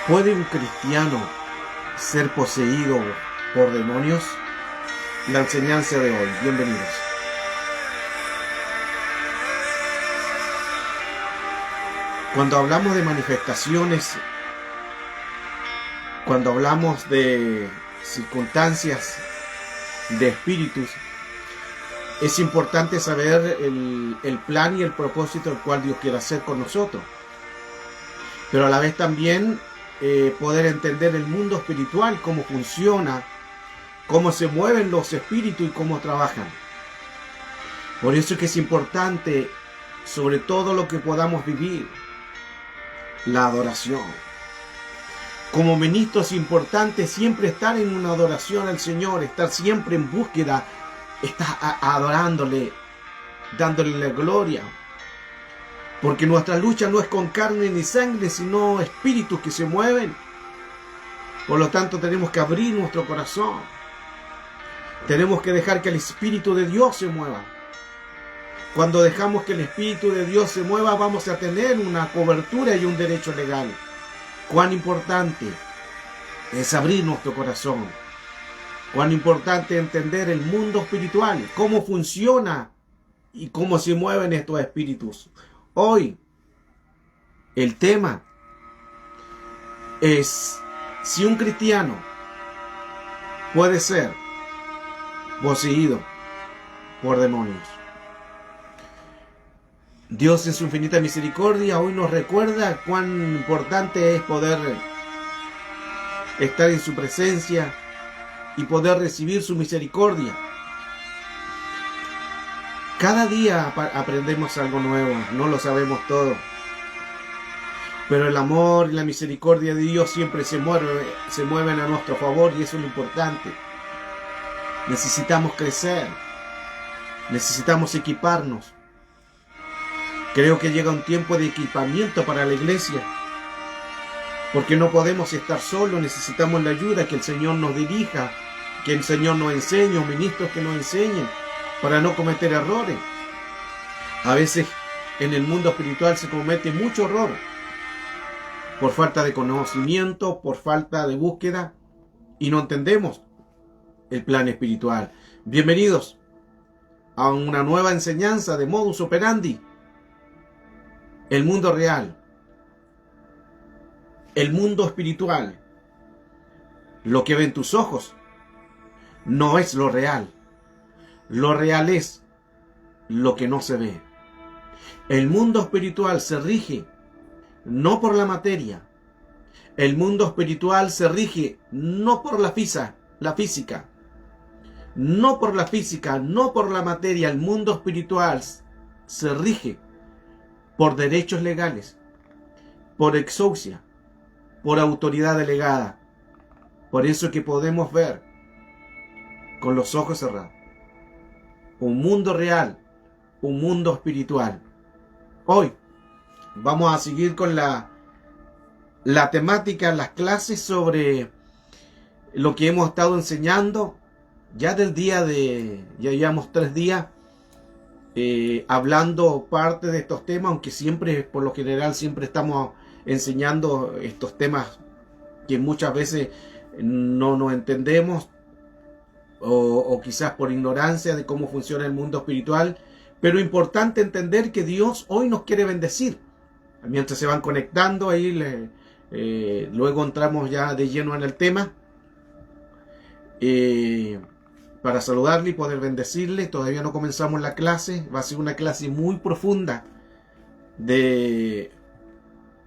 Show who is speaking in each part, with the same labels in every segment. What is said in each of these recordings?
Speaker 1: ¿Puede un cristiano ser poseído por demonios? La enseñanza de hoy. Bienvenidos. Cuando hablamos de manifestaciones, cuando hablamos de circunstancias, de espíritus, es importante saber el plan y el propósito el cual Dios quiere hacer con nosotros. Pero a la vez también poder entender el mundo espiritual, cómo funciona, cómo se mueven los espíritus y cómo trabajan. Por eso es que es importante, sobre todo lo que podamos vivir, la adoración. Como ministro es importante siempre estar en una adoración al Señor, estar siempre en búsqueda, estar adorándole, dándole la gloria. Porque nuestra lucha no es con carne ni sangre, sino espíritus que se mueven. Por lo tanto, tenemos que abrir nuestro corazón. Tenemos que dejar que el Espíritu de Dios se mueva. Cuando dejamos que el Espíritu de Dios se mueva, vamos a tener una cobertura y un derecho legal. Cuán importante es abrir nuestro corazón. Cuán importante entender el mundo espiritual, cómo funciona y cómo se mueven estos espíritus. Hoy, el tema es si un cristiano puede ser poseído por demonios. Dios en su infinita misericordia hoy nos recuerda cuán importante es poder estar en su presencia y poder recibir su misericordia. Cada día aprendemos algo nuevo, no lo sabemos todo. Pero el amor y la misericordia de Dios siempre se mueven a nuestro favor y eso es lo importante. Necesitamos crecer, necesitamos equiparnos. Creo que llega un tiempo de equipamiento para la iglesia, porque no podemos estar solos, necesitamos la ayuda, que el Señor nos dirija, que el Señor nos enseñe, ministros que nos enseñen, para no cometer errores. A veces en el mundo espiritual se comete mucho error, por falta de conocimiento, por falta de búsqueda, y no entendemos el plan espiritual. Bienvenidos a una nueva enseñanza de Modus Operandi. El mundo real, el mundo espiritual, lo que ven tus ojos, no es lo real. Lo real es lo que no se ve. El mundo espiritual se rige no por la materia. El mundo espiritual se rige no por la física. No por la física, no por la materia. El mundo espiritual se rige por derechos legales, por exousia, por autoridad delegada. Por eso es que podemos ver con los ojos cerrados un mundo real, un mundo espiritual. Hoy vamos a seguir con la temática, las clases sobre lo que hemos estado enseñando ya del día ya llevamos 3 días hablando parte de estos temas, aunque siempre, por lo general, siempre estamos enseñando estos temas que muchas veces no nos entendemos o quizás por ignorancia de cómo funciona el mundo espiritual, pero importante entender que Dios hoy nos quiere bendecir. Mientras se van conectando ahí, luego entramos ya de lleno en el tema. Para saludarle y poder bendecirle. Todavía no comenzamos la clase, va a ser una clase muy profunda,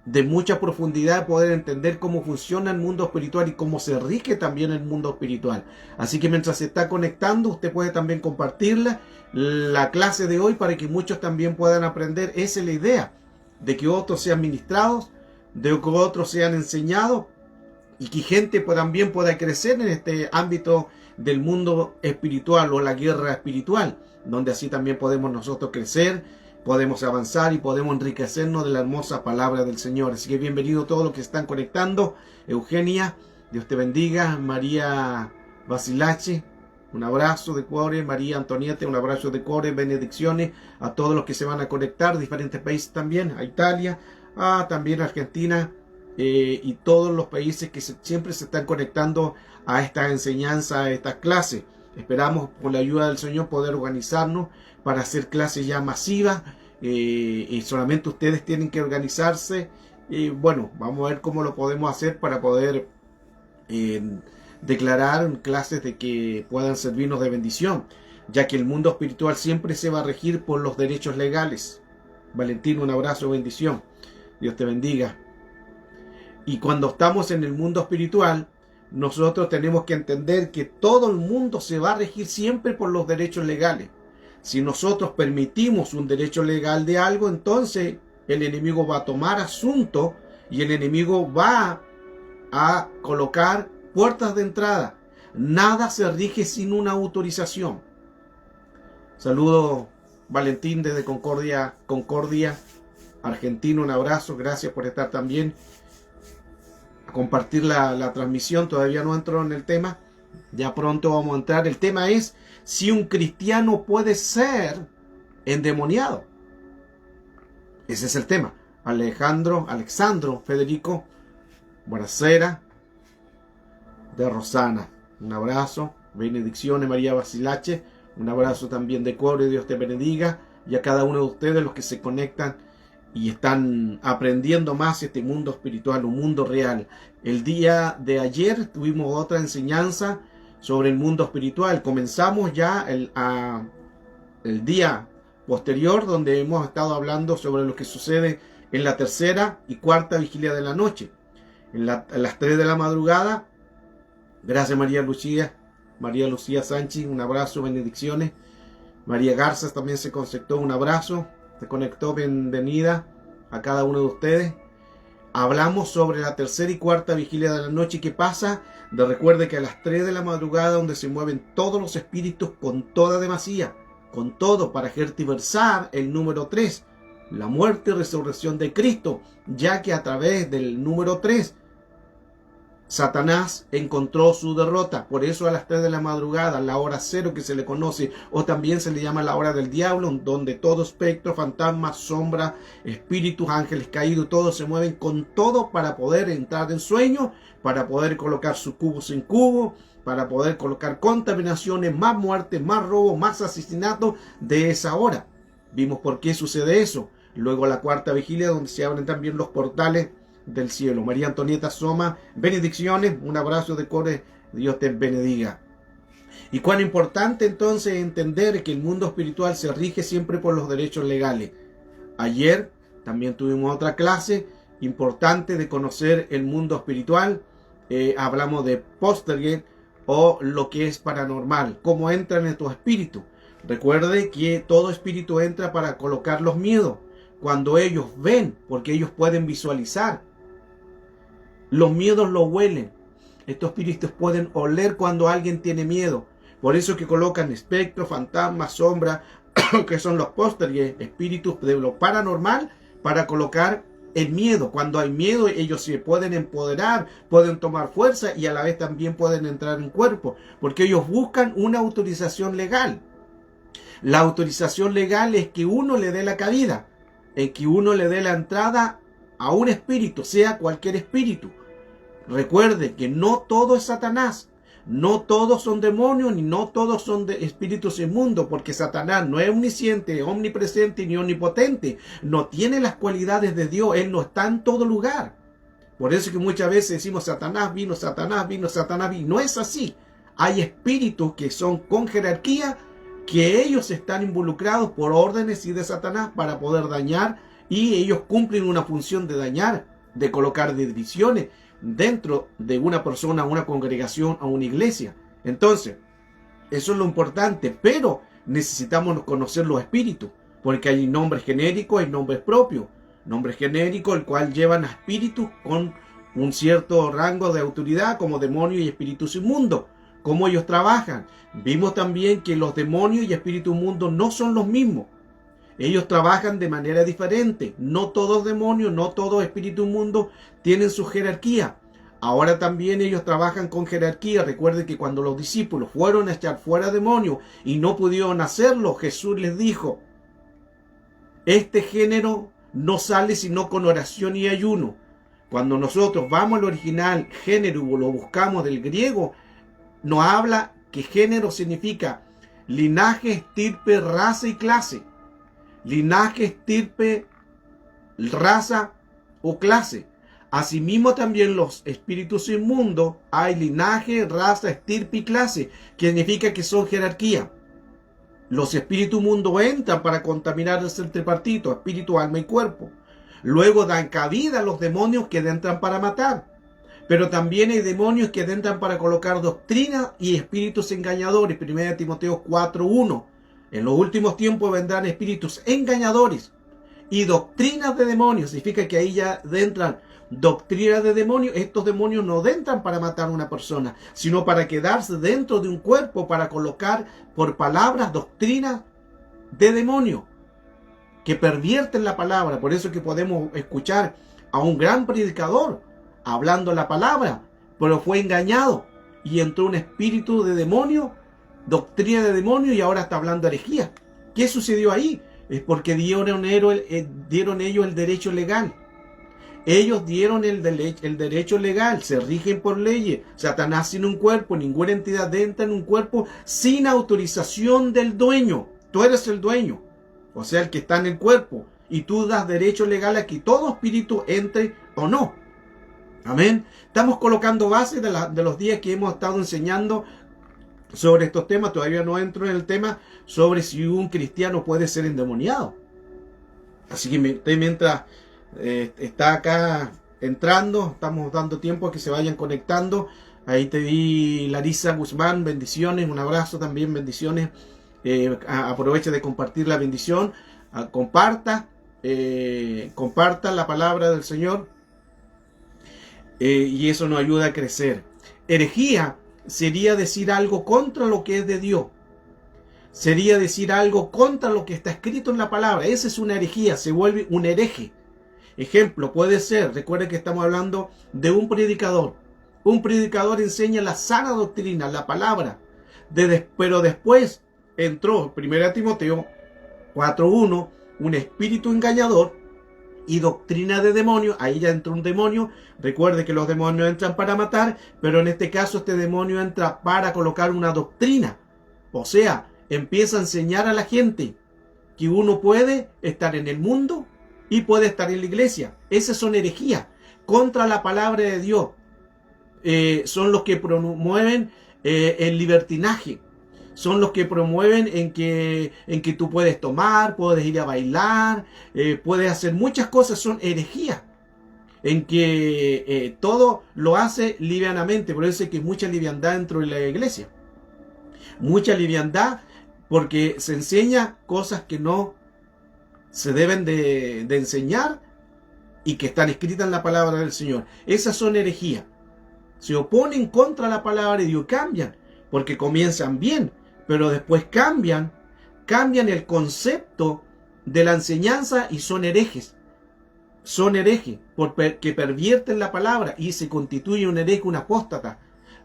Speaker 1: de mucha profundidad, poder entender cómo funciona el mundo espiritual y cómo se rige también el mundo espiritual. Así que mientras se está conectando, usted puede también compartirla, la clase de hoy, para que muchos también puedan aprender. Esa es la idea, de que otros sean ministrados, de que otros sean enseñados, y que gente también pueda crecer en este ámbito del mundo espiritual o la guerra espiritual, donde así también podemos nosotros crecer, podemos avanzar y podemos enriquecernos de la hermosa palabra del Señor. Así que bienvenido a todos los que están conectando. Eugenia, Dios te bendiga. María Basilache, un abrazo de cuore. María Antonieta, un abrazo de cuore. Benedicciones a todos los que se van a conectar, diferentes países también, a Italia, también a Argentina, y todos los países que siempre se están conectando a esta enseñanza, a estas clases. Esperamos, con la ayuda del Señor, poder organizarnos para hacer clases ya masivas, y solamente ustedes tienen que organizarse. Y bueno, vamos a ver cómo lo podemos hacer para poder declarar clases de que puedan servirnos de bendición, ya que el mundo espiritual siempre se va a regir por los derechos legales. Valentín, un abrazo, bendición. Dios te bendiga. Y cuando estamos en el mundo espiritual, nosotros tenemos que entender que todo el mundo se va a regir siempre por los derechos legales. Si nosotros permitimos un derecho legal de algo, entonces el enemigo va a tomar asunto y el enemigo va a colocar puertas de entrada. Nada se rige sin una autorización. Saludo, Valentín, desde Concordia, Argentina. Un abrazo, gracias por estar también a compartir la transmisión. Todavía no entro en el tema, ya pronto vamos a entrar. El tema es si un cristiano puede ser endemoniado. Ese es el tema. Alexandro Federico, buenasera, de Rosana, un abrazo, benedicciones. María Basilache, un abrazo también de Cuore, Dios te bendiga, y a cada uno de ustedes los que se conectan y están aprendiendo más este mundo espiritual, un mundo real. El día de ayer tuvimos otra enseñanza sobre el mundo espiritual. Comenzamos ya el día posterior, donde hemos estado hablando sobre lo que sucede en la tercera y cuarta vigilia de la noche. A las 3 de la madrugada, gracias María Lucía Sánchez, un abrazo, benedicciones. María Garza también se conectó, un abrazo, se conectó, bienvenida a cada uno de ustedes. Hablamos sobre la tercera y cuarta vigilia de la noche. ¿Qué pasa? Recuerde que a las 3 de la madrugada, donde se mueven todos los espíritus con toda demasía, con todo, para tergiversar el número 3, la muerte y resurrección de Cristo, ya que a través del número 3 Satanás encontró su derrota. Por eso a las 3 de la madrugada, la hora cero que se le conoce, o también se le llama la hora del diablo, donde todo espectro, fantasma, sombra, espíritus, ángeles caídos, todos se mueven con todo para poder entrar en sueño, para poder colocar su cubo sin cubo, para poder colocar contaminaciones, más muertes, más robos, más asesinatos de esa hora. Vimos por qué sucede eso. Luego la cuarta vigilia, donde se abren también los portales del cielo. María Antonieta Soma, benedicciones, un abrazo de Core, Dios te bendiga. Y cuán importante entonces entender que el mundo espiritual se rige siempre por los derechos legales. Ayer también tuvimos otra clase importante de conocer el mundo espiritual. Hablamos de Poltergeist, o lo que es paranormal, cómo entran en tu espíritu. Recuerde que todo espíritu entra para colocar los miedos. Cuando ellos ven, porque ellos pueden visualizar, los miedos lo huelen. Estos espíritus pueden oler cuando alguien tiene miedo. Por eso que colocan espectros, fantasmas, sombras, que son los Poltergeist, espíritus de lo paranormal, para colocar el miedo. Cuando hay miedo, ellos se pueden empoderar, pueden tomar fuerza y a la vez también pueden entrar en cuerpo, porque ellos buscan una autorización legal. La autorización legal es que uno le dé la cabida, en que uno le dé la entrada a un espíritu, sea cualquier espíritu. Recuerde que no todo es Satanás, no todos son demonios, ni no todos son de espíritus inmundos, porque Satanás no es omnisciente, omnipresente ni omnipotente, no tiene las cualidades de Dios, él no está en todo lugar. Por eso que muchas veces decimos Satanás vino, Satanás vino, Satanás vino. No es así. Hay espíritus que son con jerarquía, que ellos están involucrados por órdenes y de Satanás para poder dañar, y ellos cumplen una función de dañar, de colocar divisiones dentro de una persona, una congregación, a una iglesia. Entonces, eso es lo importante, pero necesitamos conocer los espíritus, porque hay nombres genéricos, hay nombres propios. Nombres genéricos, el cual llevan a espíritus con un cierto rango de autoridad, como demonios y espíritus inmundos. ¿Cómo ellos trabajan? Vimos también que los demonios y espíritus inmundos no son los mismos. Ellos trabajan de manera diferente. No todos demonios, no todos espíritus inmundos tienen su jerarquía. Ahora también ellos trabajan con jerarquía. Recuerden que cuando los discípulos fueron a echar fuera demonios y no pudieron hacerlo, Jesús les dijo: este género no sale sino con oración y ayuno. Cuando nosotros vamos al original género y lo buscamos del griego, nos habla que género significa linaje, estirpe, raza y clase. Linaje, estirpe, raza o clase. Asimismo también los espíritus inmundos hay linaje, raza, estirpe y clase, que significa que son jerarquía. Los espíritus inmundos entran para contaminar el tripartito, espíritu, alma y cuerpo. Luego dan cabida a los demonios que entran para matar. Pero también hay demonios que entran para colocar doctrina y espíritus engañadores. 1 Timoteo 4:1. En los últimos tiempos vendrán espíritus engañadores y doctrinas de demonios. Significa que ahí ya entran doctrinas de demonios. Estos demonios no entran para matar a una persona, sino para quedarse dentro de un cuerpo, para colocar por palabras doctrinas de demonios que pervierten la palabra. Por eso es que podemos escuchar a un gran predicador hablando la palabra, pero fue engañado y entró un espíritu de demonio, doctrina de demonio, y ahora está hablando herejía. ¿Qué sucedió ahí? Es porque dieron ellos el derecho legal. Ellos dieron el derecho legal, se rigen por leyes. Satanás sin un cuerpo, ninguna entidad entra en un cuerpo sin autorización del dueño. Tú eres el dueño, o sea, el que está en el cuerpo, y tú das derecho legal a que todo espíritu entre o no. Amén. Estamos colocando bases de los días que hemos estado enseñando sobre estos temas. Todavía no entro en el tema sobre si un cristiano puede ser endemoniado. Así que mientras está acá entrando, estamos dando tiempo a que se vayan conectando. Ahí te vi, Larisa Guzmán, bendiciones, un abrazo también, bendiciones. Aprovecha de compartir la bendición, comparta la palabra del Señor, y eso nos ayuda a crecer. Herejía sería decir algo contra lo que es de Dios, sería decir algo contra lo que está escrito en la palabra. Esa es una herejía, se vuelve un hereje. Ejemplo, puede ser, recuerden que estamos hablando de un predicador. Un predicador enseña la sana doctrina, la palabra, pero después entró, 1 Timoteo 4:1, un espíritu engañador y doctrina de demonios. Ahí ya entró un demonio. Recuerde que los demonios entran para matar, pero en este caso este demonio entra para colocar una doctrina. O sea, empieza a enseñar a la gente que uno puede estar en el mundo y puede estar en la iglesia. Esas son herejías contra la palabra de Dios. Son los que promueven el libertinaje. Son los que promueven en que tú puedes tomar, puedes ir a bailar, puedes hacer muchas cosas. Son herejías en que todo lo hace livianamente. Por eso es que hay mucha liviandad dentro de la iglesia. Mucha liviandad porque se enseña cosas que no se deben de enseñar y que están escritas en la palabra del Señor. Esas son herejías. Se oponen contra la palabra de Dios, cambian, porque comienzan bien, pero después cambian el concepto de la enseñanza y son herejes. Son herejes porque pervierten la palabra y se constituye un hereje, un apóstata.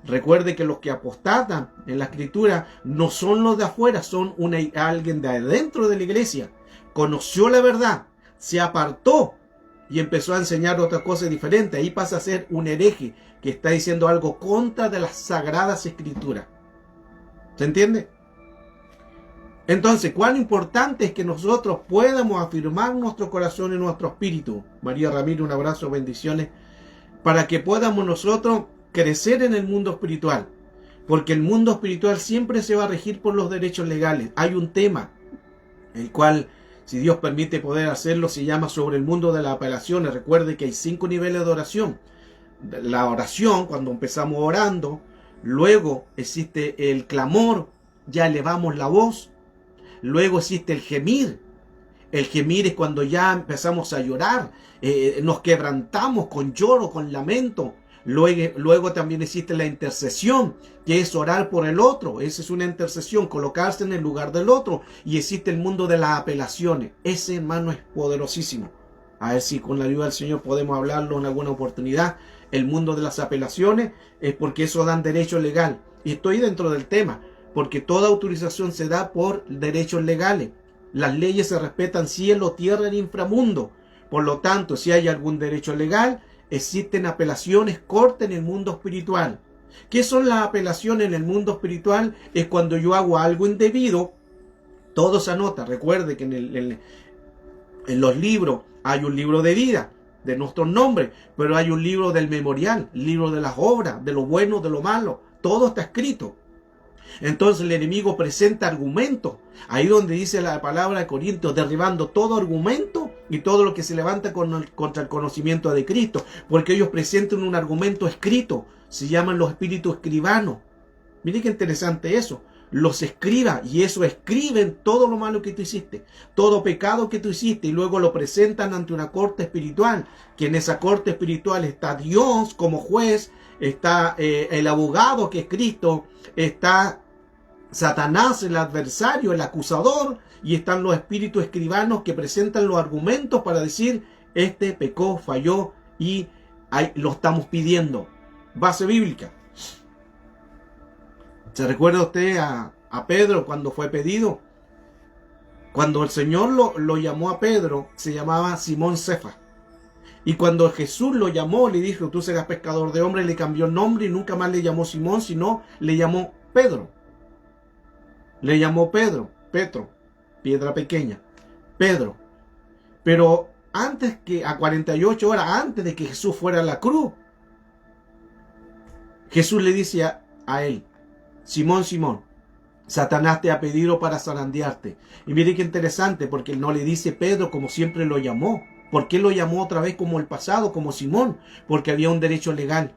Speaker 1: Recuerde que los que apostatan en la escritura no son los de afuera, son alguien de adentro de la iglesia. Conoció la verdad, se apartó y empezó a enseñar otras cosas diferentes. Ahí pasa a ser un hereje que está diciendo algo contra de las sagradas escrituras. ¿Se entiende? Entonces, cuán importante es que nosotros podamos afirmar nuestro corazón y nuestro espíritu. María Ramírez, un abrazo, bendiciones, para que podamos nosotros crecer en el mundo espiritual. Porque el mundo espiritual siempre se va a regir por los derechos legales. Hay un tema, el cual, si Dios permite poder hacerlo, se llama sobre el mundo de las apelaciones. Recuerde que hay 5 niveles de oración. La oración, cuando empezamos orando, luego existe el clamor, ya elevamos la voz. Luego existe el gemir. El gemir es cuando ya empezamos a llorar, nos quebrantamos con lloro, con lamento. Luego también existe la intercesión, que es orar por el otro. Esa es una intercesión, colocarse en el lugar del otro. Y existe el mundo de las apelaciones. Ese, hermano, es poderosísimo. A ver si con la ayuda del Señor podemos hablarlo en alguna oportunidad. El mundo de las apelaciones es porque eso dan derecho legal. Y estoy dentro del tema, porque toda autorización se da por derechos legales. Las leyes se respetan cielo, tierra e inframundo. Por lo tanto, si hay algún derecho legal, existen apelaciones cortas en el mundo espiritual. ¿Qué son las apelaciones en el mundo espiritual? Es cuando yo hago algo indebido, todo se anota. Recuerde que en los libros hay un libro de vida, de nuestros nombres, pero hay un libro del memorial, libro de las obras, de lo bueno, de lo malo, todo está escrito. Entonces el enemigo presenta argumentos, ahí donde dice la palabra de Corintios, derribando todo argumento y todo lo que se levanta contra el conocimiento de Cristo, porque ellos presentan un argumento escrito, se llaman los espíritus escribanos. Mire qué interesante eso. Los escriba, y eso escriben todo lo malo que tú hiciste, todo pecado que tú hiciste, y luego lo presentan ante una corte espiritual, que en esa corte espiritual está Dios como juez, está el abogado que es Cristo, está Satanás el adversario, el acusador, y están los espíritus escribanos que presentan los argumentos para decir, este pecó, falló, y ahí lo estamos pidiendo. Base bíblica. ¿Se recuerda usted a Pedro cuando fue pedido? Cuando el Señor lo llamó a Pedro, se llamaba Simón Cefas. Y cuando Jesús lo llamó, le dijo, tú serás pescador de hombres, le cambió el nombre y nunca más le llamó Simón, sino le llamó Pedro. Le llamó Pedro, Petro, piedra pequeña, Pedro. Pero antes que, a 48 horas antes de que Jesús fuera a la cruz, Jesús le dice a él, Simón, Simón, Satanás te ha pedido para zarandearte. Y mire qué interesante, porque él no le dice Pedro como siempre lo llamó. ¿Por qué lo llamó otra vez como el pasado, como Simón? Porque había un derecho legal.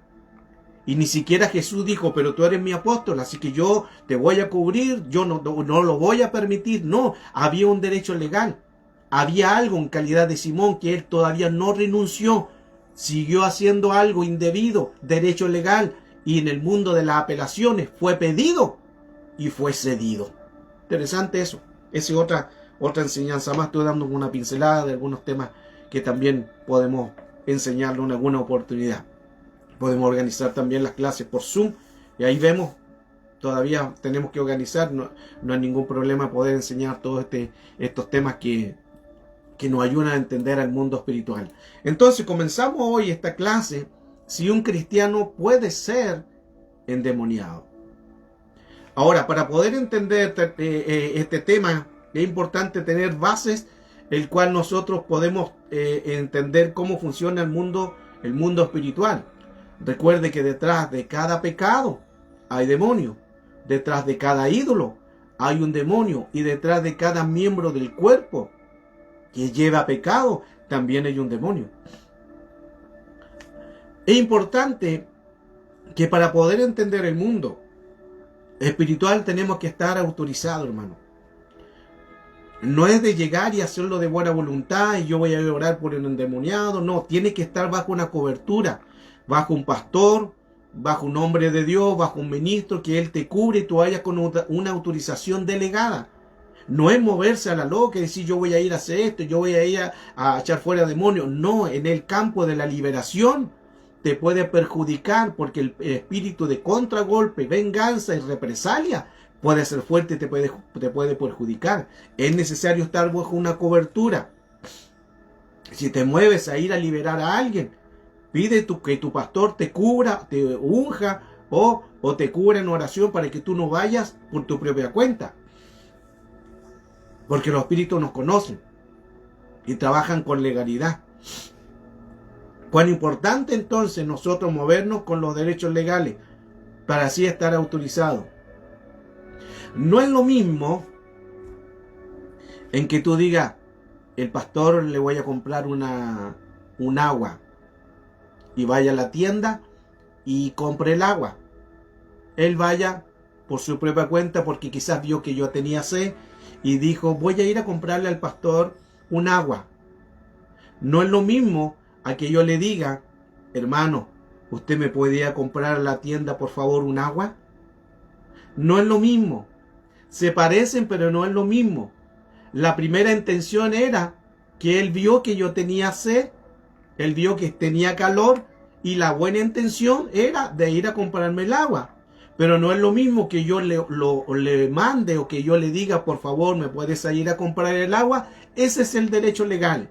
Speaker 1: Y ni siquiera Jesús dijo, pero tú eres mi apóstol, así que yo te voy a cubrir, yo no lo voy a permitir. No, había un derecho legal. Había algo en calidad de Simón que él todavía no renunció. Siguió haciendo algo indebido, derecho legal. Y en el mundo de las apelaciones fue pedido y fue cedido. Interesante eso. Esa es otra enseñanza más. Estoy dando una pincelada de algunos temas que también podemos enseñarlo en alguna oportunidad. Podemos organizar también las clases por Zoom. Y ahí vemos, todavía tenemos que organizar. No hay ningún problema poder enseñar todos estos temas que nos ayudan a entender al mundo espiritual. Entonces comenzamos hoy esta clase. Si un cristiano puede ser endemoniado. Ahora, para poder entender este tema, es importante tener bases, el cual nosotros podemos entender cómo funciona el mundo espiritual. Recuerde que detrás de cada pecado hay demonio. Detrás de cada ídolo hay un demonio. Y detrás de cada miembro del cuerpo que lleva pecado, también hay un demonio. Es importante que para poder entender el mundo espiritual tenemos que estar autorizados, hermano. No es de llegar y hacerlo de buena voluntad y yo voy a orar por el endemoniado. No, tiene que estar bajo una cobertura, bajo un pastor, bajo un hombre de Dios, bajo un ministro, que él te cubre y tú vayas con una autorización delegada. No es moverse a la loca y decir yo voy a ir a hacer esto, yo voy a ir a echar fuera demonios. No, en el campo de la liberación te puede perjudicar, porque el espíritu de contragolpe, venganza y represalia puede ser fuerte y te puede perjudicar. Es necesario estar bajo una cobertura. Si te mueves a ir a liberar a alguien, pide que tu pastor te cubra, te unja o te cubra en oración para que tú no vayas por tu propia cuenta. Porque los espíritus nos conocen y trabajan con legalidad. Cuán importante entonces nosotros movernos con los derechos legales para así estar autorizados. No es lo mismo en que tú digas, el pastor le voy a comprar un agua y vaya a la tienda y compre el agua. Él vaya por su propia cuenta porque quizás vio que yo tenía sed y dijo, voy a ir a comprarle al pastor un agua. No es lo mismo a que yo le diga, hermano, ¿usted me puede ir a comprar a la tienda, por favor, un agua? No es lo mismo. Se parecen, pero no es lo mismo. La primera intención era que él vio que yo tenía sed, él vio que tenía calor, y la buena intención era de ir a comprarme el agua. Pero no es lo mismo que yo le mande o que yo le diga, por favor, ¿me puedes ir a comprar el agua? Ese es el derecho legal.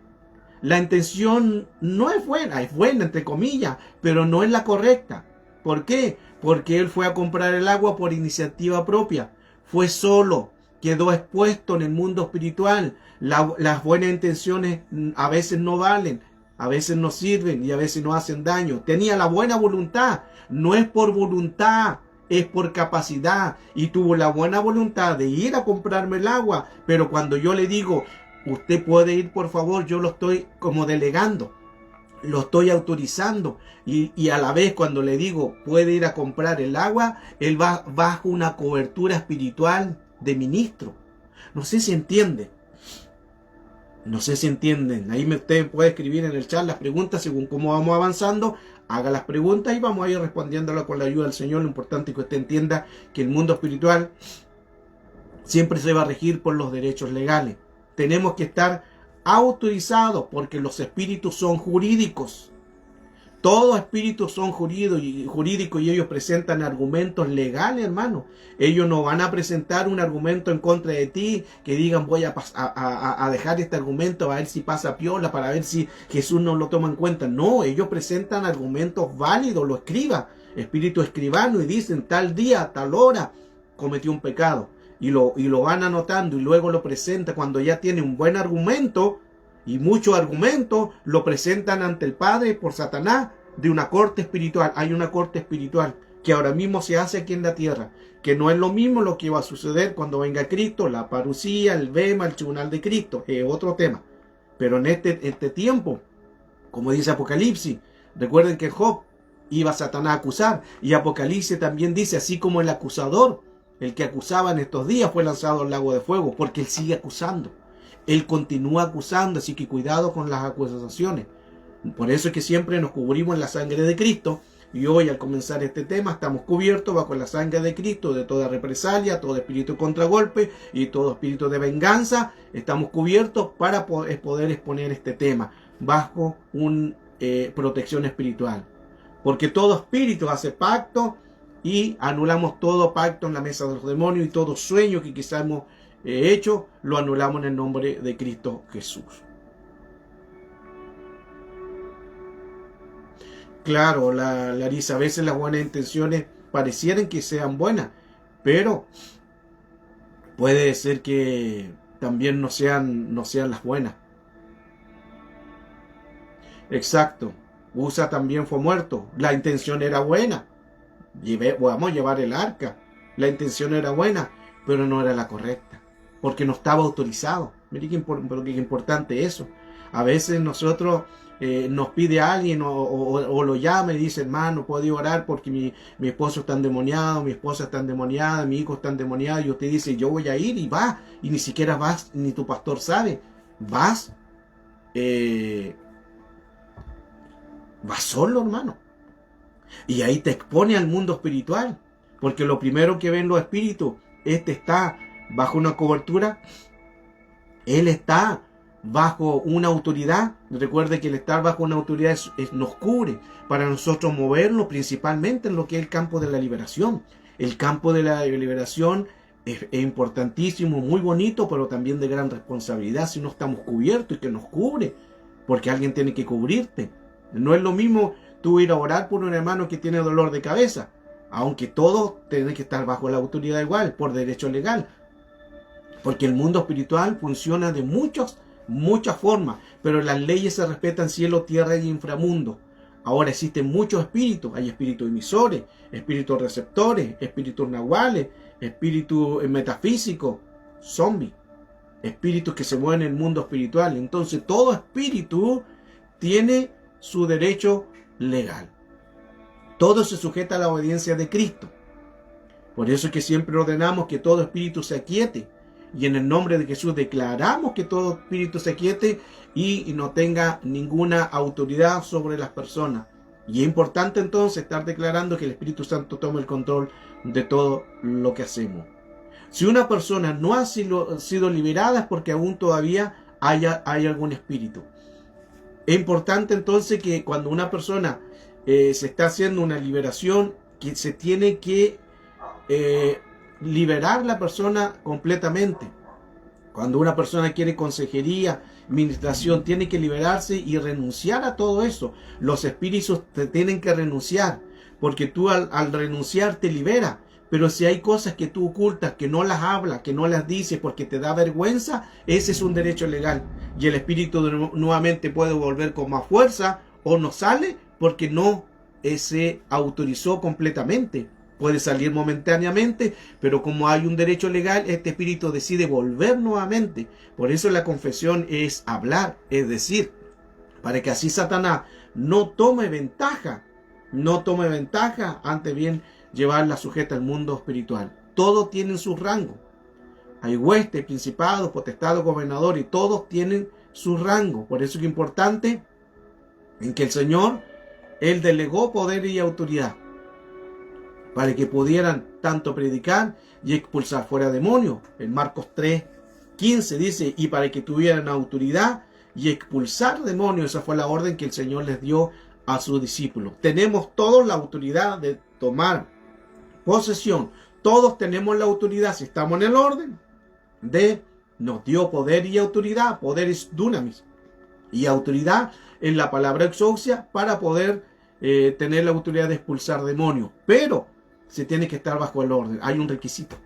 Speaker 1: La intención no es buena entre comillas, pero no es la correcta. ¿Por qué? Porque él fue a comprar el agua por iniciativa propia. Fue solo, quedó expuesto en el mundo espiritual. Las buenas intenciones a veces no valen, a veces no sirven y a veces no hacen daño. Tenía la buena voluntad, no es por voluntad, es por capacidad. Y tuvo la buena voluntad de ir a comprarme el agua, pero cuando yo le digo, usted puede ir por favor, yo lo estoy como delegando, lo estoy autorizando, y a la vez cuando le digo puede ir a comprar el agua, él va bajo una cobertura espiritual de ministro. No sé si entiende. No sé si entienden. Ahí usted puede escribir en el chat las preguntas según cómo vamos avanzando. Haga las preguntas y vamos a ir respondiéndolas con la ayuda del Señor. Lo importante es que usted entienda que el mundo espiritual siempre se va a regir por los derechos legales. Tenemos que estar autorizados porque los espíritus son jurídicos. Todos espíritus son jurídicos y ellos presentan argumentos legales, hermano. Ellos no van a presentar un argumento en contra de ti que digan voy a dejar este argumento a ver si pasa piola, para ver si Jesús no lo toma en cuenta. No, ellos presentan argumentos válidos, lo escriba, espíritu escribano, y dicen tal día, tal hora cometió un pecado. Y lo van anotando y luego lo presenta cuando ya tiene un buen argumento. Y muchos argumentos lo presentan ante el Padre por Satanás de una corte espiritual. Hay una corte espiritual que ahora mismo se hace aquí en la tierra, que no es lo mismo lo que va a suceder cuando venga Cristo, la parucía, el bema, el tribunal de Cristo, es otro tema. Pero en este tiempo, como dice Apocalipsis, recuerden que Job iba a Satanás a acusar, y Apocalipsis también dice, así como el acusador, el que acusaba en estos días, fue lanzado al lago de fuego, porque él sigue acusando. Él continúa acusando, así que cuidado con las acusaciones. Por eso es que siempre nos cubrimos en la sangre de Cristo. Y hoy al comenzar este tema estamos cubiertos bajo la sangre de Cristo de toda represalia, todo espíritu de contragolpe y todo espíritu de venganza. Estamos cubiertos para poder exponer este tema bajo una protección espiritual. Porque todo espíritu hace pacto y anulamos todo pacto en la mesa de los demonios, y todo sueño que quizás hemos hecho, lo anulamos en el nombre de Cristo Jesús. Claro, Larisa, a veces las buenas intenciones parecieran que sean buenas, pero puede ser que también no sean las buenas. Exacto. Usa también fue muerto. La intención era buena. Vamos a llevar el arca. La intención era buena, pero no era la correcta, porque no estaba autorizado. Mire qué importante eso. A veces nosotros nos pide a alguien o lo llama y dice, hermano, ¿puedo orar porque mi esposo está endemoniado, mi esposa está endemoniada, mi hijo está endemoniado? Y usted dice, yo voy a ir, y va, y ni siquiera vas, ni tu pastor sabe. Vas solo, hermano. Y ahí te expone al mundo espiritual, porque lo primero que ven los espíritus, está bajo una cobertura, él está bajo una autoridad. Recuerde que el estar bajo una autoridad nos cubre para nosotros movernos principalmente en lo que es el campo de la liberación. El campo de la liberación es importantísimo, muy bonito, pero también de gran responsabilidad si no estamos cubiertos, y que nos cubre, porque alguien tiene que cubrirte. No es lo mismo tú ir a orar por un hermano que tiene dolor de cabeza, aunque todos tienen que estar bajo la autoridad igual, por derecho legal. Porque el mundo espiritual funciona de muchas formas, pero las leyes se respetan cielo, tierra y inframundo. Ahora existen muchos espíritus, hay espíritus emisores, espíritus receptores, espíritus nahuales, espíritus metafísicos, zombies, espíritus que se mueven en el mundo espiritual. Entonces todo espíritu tiene su derecho legal. Todo se sujeta a la obediencia de Cristo. Por eso es que siempre ordenamos que todo espíritu se aquiete, y en el nombre de Jesús declaramos que todo espíritu se aquiete y no tenga ninguna autoridad sobre las personas. Y es importante entonces estar declarando que el Espíritu Santo toma el control de todo lo que hacemos. Si una persona no ha sido liberada, es porque aún todavía hay algún espíritu. Es importante entonces que cuando una persona se está haciendo una liberación, que se tiene que liberar la persona completamente. Cuando una persona quiere consejería, administración, tiene que liberarse y renunciar a todo eso. Los espíritus te tienen que renunciar, porque tú al renunciar te libera. Pero si hay cosas que tú ocultas, que no las hablas, que no las dices porque te da vergüenza, ese es un derecho legal. Y el espíritu nuevamente puede volver con más fuerza o no sale porque no se autorizó completamente. Puede salir momentáneamente, pero como hay un derecho legal, este espíritu decide volver nuevamente. Por eso la confesión es hablar, es decir, para que así Satanás no tome ventaja, antes bien llevarla sujeta al mundo espiritual. Todos tienen su rango. Hay huestes, principados, potestados, gobernadores, y todos tienen su rango. Por eso es importante en que el Señor, Él delegó poder y autoridad para que pudieran tanto predicar y expulsar fuera demonios. En Marcos 3:15 dice, y para que tuvieran autoridad y expulsar demonios. Esa fue la orden que el Señor les dio a sus discípulos. Tenemos todos la autoridad de tomar posesión. Todos tenemos la autoridad, si estamos en el orden nos dio poder y autoridad. Poder es dunamis y autoridad en la palabra exousia para poder tener la autoridad de expulsar demonios. Pero se tiene que estar bajo el orden. Hay un requisito.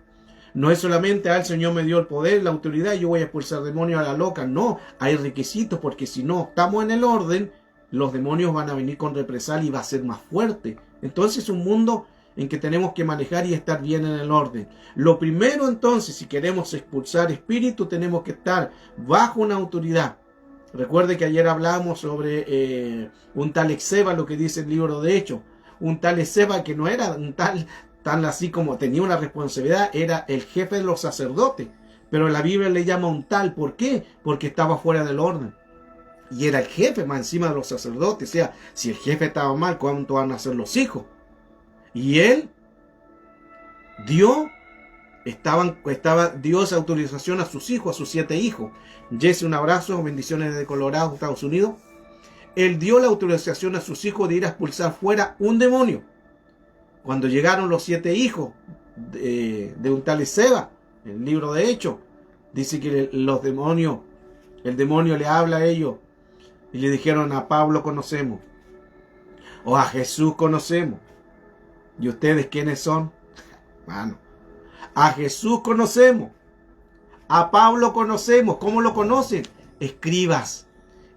Speaker 1: No es solamente, el Señor me dio el poder, la autoridad, y yo voy a expulsar demonios a la loca. No, hay requisitos, porque si no estamos en el orden, los demonios van a venir con represalia y va a ser más fuerte. Entonces es un mundo en que tenemos que manejar y estar bien en el orden. Lo primero entonces, si queremos expulsar espíritu, tenemos que estar bajo una autoridad. Recuerde que ayer hablamos sobre un tal Exeba, lo que dice el libro de Hechos. Un tal Exeba que no era un tal así como tenía una responsabilidad, era el jefe de los sacerdotes. Pero la Biblia le llama un tal. ¿Por qué? Porque estaba fuera del orden. Y era el jefe más encima de los sacerdotes. O sea, si el jefe estaba mal, ¿cuánto van a hacer los hijos? Y él dio esa autorización a sus hijos, a sus 7 hijos. Jesse, un abrazo, bendiciones desde Colorado, Estados Unidos. Él dio la autorización a sus hijos de ir a expulsar fuera un demonio. Cuando llegaron los 7 hijos de un tal Exeba, el libro de Hechos, dice que el demonio le habla a ellos y le dijeron: a Pablo conocemos, o a Jesús conocemos. ¿Y ustedes quiénes son? Bueno, a Jesús conocemos, a Pablo conocemos. ¿Cómo lo conocen? Escribas.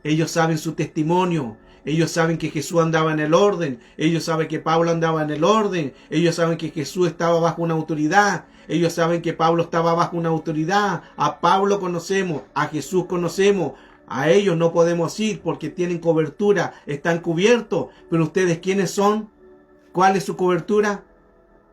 Speaker 1: Ellos saben su testimonio. Ellos saben que Jesús andaba en el orden. Ellos saben que Pablo andaba en el orden. Ellos saben que Jesús estaba bajo una autoridad. Ellos saben que Pablo estaba bajo una autoridad. A Pablo conocemos, a Jesús conocemos. A ellos no podemos ir porque tienen cobertura, están cubiertos. Pero ustedes, ¿quiénes son? ¿Cuál es su cobertura?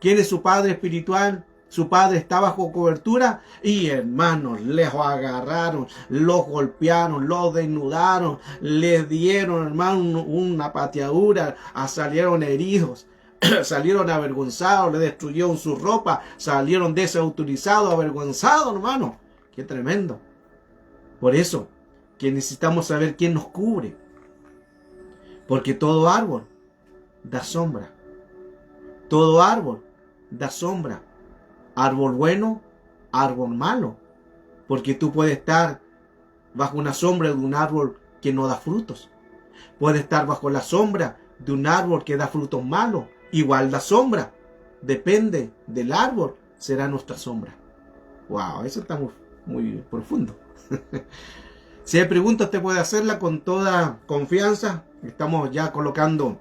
Speaker 1: ¿Quién es su padre espiritual? Su padre está bajo cobertura. Y hermanos, les agarraron, los golpearon, los desnudaron, les dieron, hermano, una pateadura, salieron heridos, salieron avergonzados, le destruyeron su ropa, salieron desautorizados, avergonzados, hermano. Qué tremendo. Por eso que necesitamos saber quién nos cubre. Porque todo árbol da sombra. Todo árbol da sombra. Árbol bueno, árbol malo. Porque tú puedes estar bajo una sombra de un árbol que no da frutos. Puedes estar bajo la sombra de un árbol que da frutos malos. Igual la sombra. Depende del árbol, será nuestra sombra. Wow, eso está muy profundo. Si hay preguntas, usted puede hacerla con toda confianza. Estamos ya colocando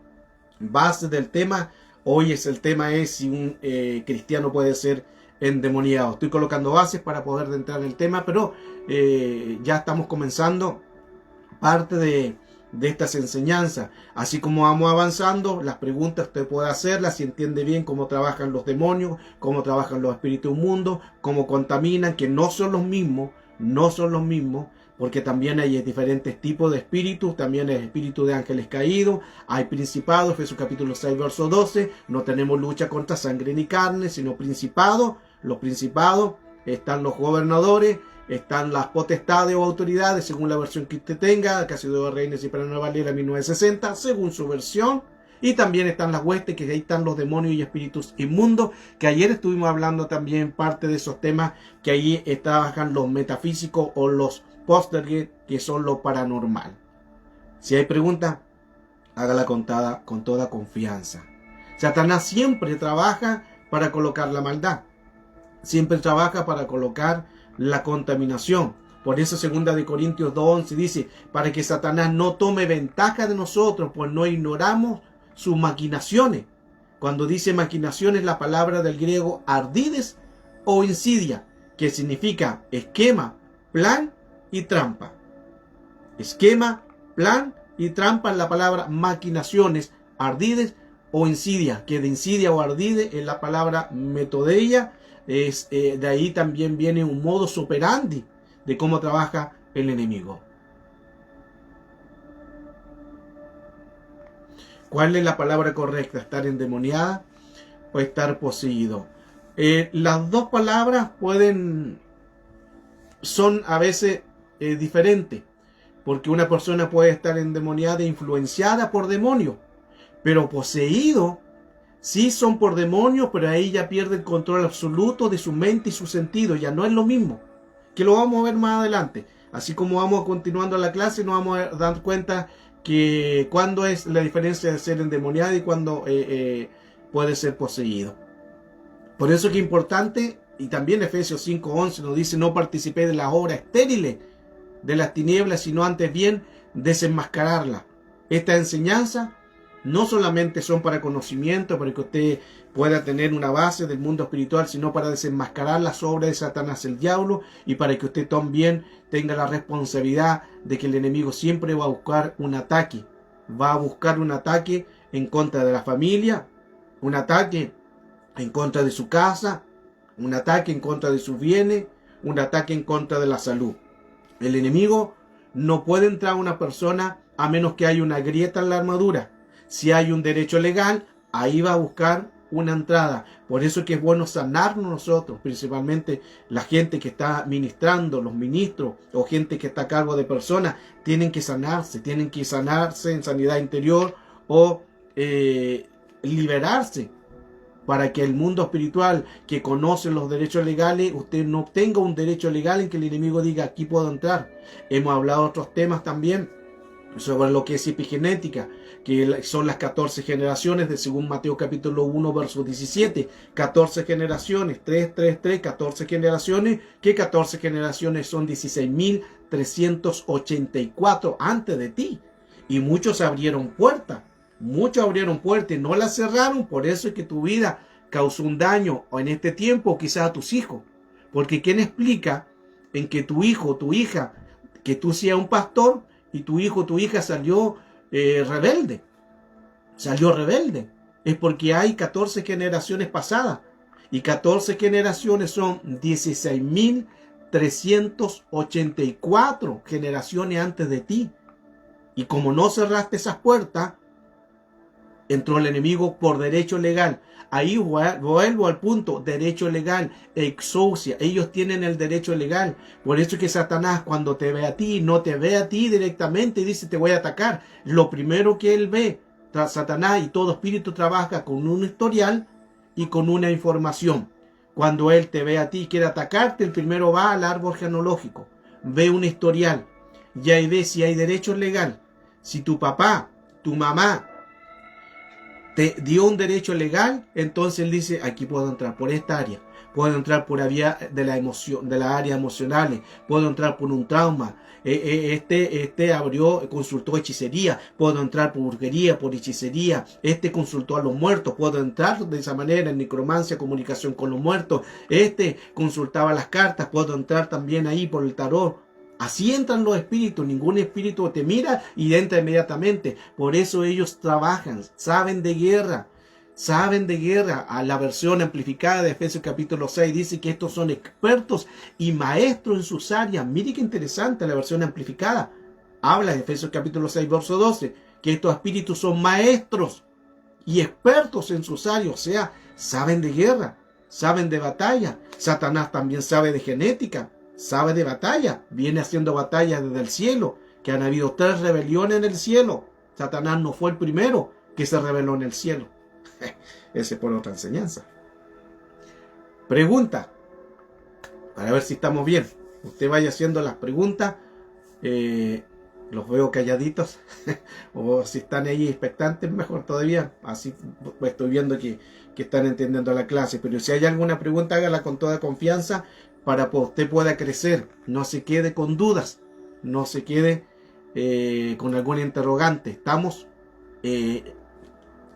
Speaker 1: bases del tema. Hoy el tema es si un cristiano puede ser endemoniado. Estoy colocando bases para poder entrar en el tema, pero ya estamos comenzando parte de estas enseñanzas. Así como vamos avanzando, las preguntas usted puede hacerlas si entiende bien cómo trabajan los demonios, cómo trabajan los espíritus inmundos, cómo contaminan, que no son los mismos, porque también hay diferentes tipos de espíritus. También hay espíritus de ángeles caídos, hay principados. Efesios capítulo 6 verso 12, no tenemos lucha contra sangre ni carne, sino principados. Los principados, están los gobernadores, están las potestades o autoridades, según la versión que usted tenga. Casi de Reyes y para Nueva Valera 1960, según su versión. Y también están las huestes, que ahí están los demonios y espíritus inmundos, que ayer estuvimos hablando también parte de esos temas, que ahí trabajan los metafísicos o los poltergeist, que son lo paranormal. Si hay preguntas, hágala con toda confianza. Satanás siempre trabaja para colocar la maldad. Siempre trabaja para colocar la contaminación. Por eso 2 Corintios 2:11 dice, para que Satanás no tome ventaja de nosotros, pues no ignoramos sus maquinaciones. Cuando dice maquinaciones, la palabra del griego ardides o insidia, que significa esquema, plan y trampa. Esquema, plan y trampa es la palabra maquinaciones, ardides o insidia, que de insidia o ardide es la palabra metodeia. De ahí también viene un modus operandi de cómo trabaja el enemigo. ¿Cuál es la palabra correcta? ¿Estar endemoniada o estar poseído? Las dos palabras son a veces diferentes, porque una persona puede estar endemoniada e influenciada por demonios, pero poseído sí son por demonios, pero ahí ya pierde el control absoluto de su mente y su sentido, ya no es lo mismo, que lo vamos a ver más adelante. Así como vamos continuando la clase, nos vamos a dar cuenta que cuándo es la diferencia de ser endemoniado y cuándo puede ser poseído. Por eso que es importante, y también Efesios 5:11 nos dice, no participé de las obras estériles de las tinieblas, sino antes bien desenmascararlas. Esta enseñanza no solamente son para conocimiento, para que usted pueda tener una base del mundo espiritual, sino para desenmascarar las obras de Satanás, el diablo, y para que usted también tenga la responsabilidad de que el enemigo siempre va a buscar un ataque. Va a buscar un ataque en contra de la familia, un ataque en contra de su casa, un ataque en contra de sus bienes, un ataque en contra de la salud. El enemigo no puede entrar a una persona a menos que haya una grieta en la armadura. Si hay un derecho legal, ahí va a buscar una entrada. Por eso es que es bueno sanarnos nosotros, principalmente la gente que está ministrando, los ministros o gente que está a cargo de personas, tienen que sanarse en sanidad interior o liberarse, para que el mundo espiritual que conoce los derechos legales, usted no obtenga un derecho legal en que el enemigo diga aquí puedo entrar. Hemos hablado de otros temas también sobre lo que es epigenética, que son las 14 generaciones de según Mateo capítulo 1 verso 17, 14 generaciones, 3, 3, 3, 14 generaciones, que 14 generaciones son 16.384 antes de ti, y muchos abrieron puertas y no las cerraron. Por eso es que tu vida causó un daño o en este tiempo quizás a tus hijos, porque ¿quién explica en que tu hijo o tu hija, que tú seas un pastor y tu hijo o tu hija salió rebelde? Es porque hay 14 generaciones pasadas, y 14 generaciones son 16.384 generaciones antes de ti, y como no cerraste esas puertas, entró el enemigo por derecho legal. Ahí vuelvo al punto, derecho legal, exousia, ellos tienen el derecho legal. Por eso es que Satanás, cuando te ve a ti, no te ve a ti directamente y dice te voy a atacar. Lo primero que él ve, Satanás y todo espíritu trabaja con un historial y con una información. Cuando él te ve a ti y quiere atacarte, el primero va al árbol genealógico, ve un historial y ahí ve si hay derecho legal. Si tu papá, tu mamá te dio un derecho legal, entonces él dice, aquí puedo entrar por esta área, puedo entrar por la vía de la emoción, de las áreas emocionales, puedo entrar por un trauma, consultó hechicería, puedo entrar por brujería, por hechicería, consultó a los muertos, puedo entrar de esa manera en necromancia, comunicación con los muertos, consultaba las cartas, puedo entrar también ahí por el tarot. Así entran los espíritus, ningún espíritu te mira y entra inmediatamente. Por eso ellos trabajan, saben de guerra. A la versión amplificada de Efesios capítulo 6 dice que estos son expertos y maestros en sus áreas. Mire qué interesante la versión amplificada. Habla de Efesios capítulo 6 verso 12, que estos espíritus son maestros y expertos en sus áreas. O sea, saben de guerra, saben de batalla. Satanás también sabe de genética, sabe de batalla, viene haciendo batallas desde el cielo, que han habido 3 rebeliones en el cielo. Satanás no fue el primero, que se reveló en el cielo. Ese es por otra enseñanza. Pregunta, para ver si estamos bien. Usted vaya haciendo las preguntas. Los veo calladitos. O si están ahí expectantes, mejor todavía. Así estoy viendo que están entendiendo la clase. Pero si hay alguna pregunta, hágala con toda confianza para que usted pueda crecer. No se quede con dudas. No se quede con algún interrogante. Estamos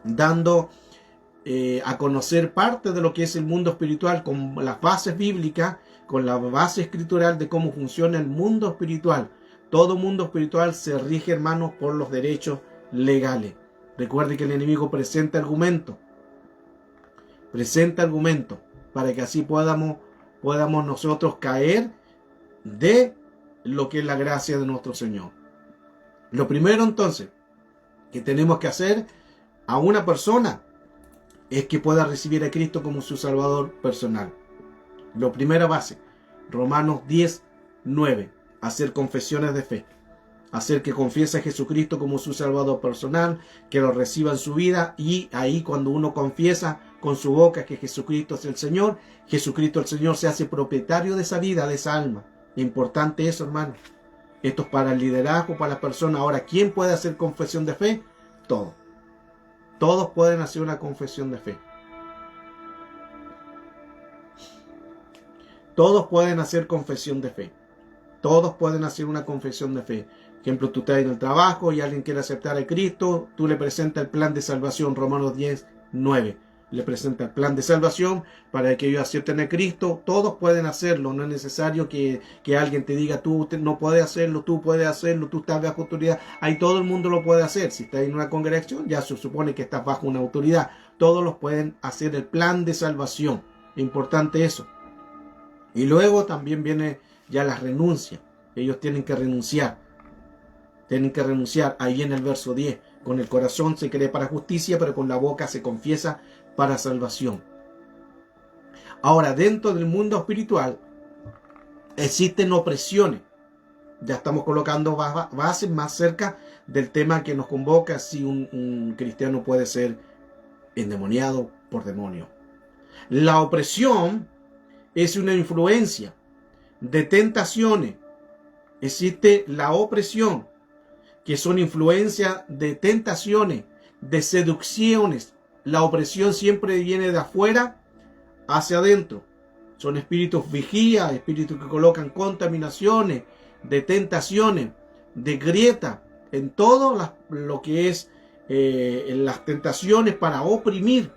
Speaker 1: dando a conocer parte de lo que es el mundo espiritual con las bases bíblicas, con la base escritural de cómo funciona el mundo espiritual. Todo mundo espiritual se rige, hermanos, por los derechos legales. Recuerde que el enemigo presenta argumentos para que así podamos nosotros caer de lo que es la gracia de nuestro Señor. Lo primero entonces que tenemos que hacer a una persona es que pueda recibir a Cristo como su Salvador personal. La primera base, Romanos 10:9, hacer confesiones de fe. Hacer que confiese a Jesucristo como su Salvador personal, que lo reciba en su vida, y ahí cuando uno confiesa con su boca que Jesucristo es el Señor, Jesucristo el Señor se hace propietario de esa vida, de esa alma. Importante eso, hermano. Esto es para el liderazgo, para la persona. Ahora, ¿quién puede hacer confesión de fe? Todos. Todos pueden hacer una confesión de fe. Todos pueden hacer confesión de fe. Todos pueden hacer una confesión de fe. Por ejemplo, tú estás en el trabajo y alguien quiere aceptar a Cristo, tú le presentas el plan de salvación, Romanos 10:9. Le presenta el plan de salvación para que ellos acepten a Cristo. Todos pueden hacerlo. No es necesario que alguien te diga, tú no puedes hacerlo, tú puedes hacerlo, tú estás bajo autoridad. Ahí todo el mundo lo puede hacer. Si estás en una congregación, ya se supone que estás bajo una autoridad. Todos los pueden hacer el plan de salvación. Importante eso. Y luego también viene ya la renuncia. Ellos tienen que renunciar. Tienen que renunciar. Ahí en el verso 10. Con el corazón se cree para justicia, pero con la boca se confiesa para salvación. Ahora, dentro del mundo espiritual existen opresiones. Ya estamos colocando bases más cerca del tema que nos convoca, si un cristiano puede ser endemoniado por demonio. La opresión es una influencia de tentaciones. Existe la opresión, que son influencias de tentaciones, de seducciones. La opresión siempre viene de afuera hacia adentro. Son espíritus vigías, espíritus que colocan contaminaciones, de tentaciones, de grieta, en todo lo que es en las tentaciones para oprimir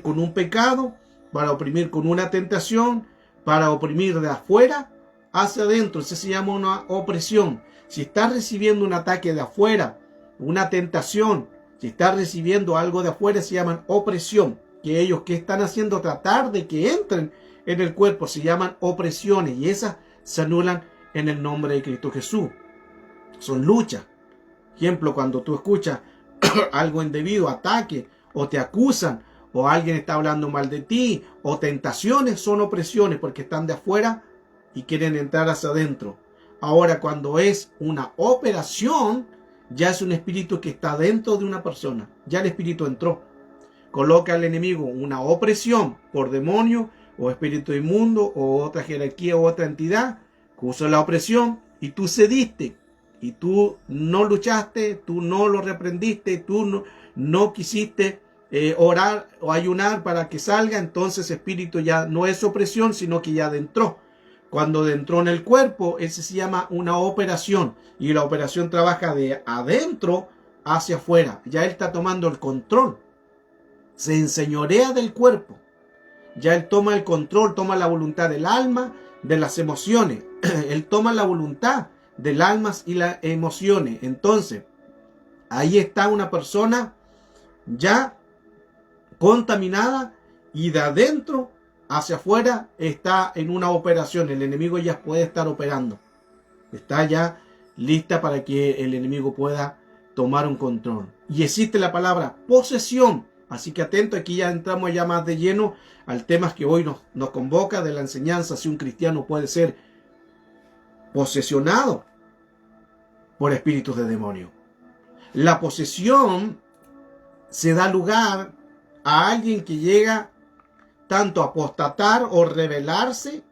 Speaker 1: con un pecado, para oprimir con una tentación, para oprimir de afuera hacia adentro. Eso se llama una opresión. Si estás recibiendo un ataque de afuera, una tentación, si estás recibiendo algo de afuera, se llaman opresión. Que ellos que están haciendo tratar de que entren en el cuerpo se llaman opresiones, y esas se anulan en el nombre de Cristo Jesús. Son luchas. Ejemplo, cuando tú escuchas algo indebido, ataque, o te acusan, o alguien está hablando mal de ti, o tentaciones, son opresiones porque están de afuera y quieren entrar hacia adentro. Ahora, cuando es una operación, ya es un espíritu que está dentro de una persona. Ya el espíritu entró. Coloca al enemigo una opresión por demonio, o espíritu inmundo, o otra jerarquía, o otra entidad, que usa la opresión, y tú cediste, y tú no luchaste, tú no lo reprendiste, tú no quisiste orar o ayunar para que salga. Entonces espíritu ya no es opresión, sino que ya adentró. Cuando entró en el cuerpo, ese se llama una operación, y la operación trabaja de adentro hacia afuera. Ya él está tomando el control, se enseñorea del cuerpo, ya él toma el control, toma la voluntad del alma, de las emociones. Él toma la voluntad del alma y las emociones. Entonces, ahí está una persona ya contaminada, y de adentro hacia afuera está en una operación. El enemigo ya puede estar operando. Está ya lista para que el enemigo pueda tomar un control. Y existe la palabra posesión. Así que atento, aquí ya entramos ya más de lleno al tema que hoy nos convoca, de la enseñanza si un cristiano puede ser posesionado por espíritus de demonio. La posesión se da lugar a alguien que llega tanto a apostatar o rebelarse,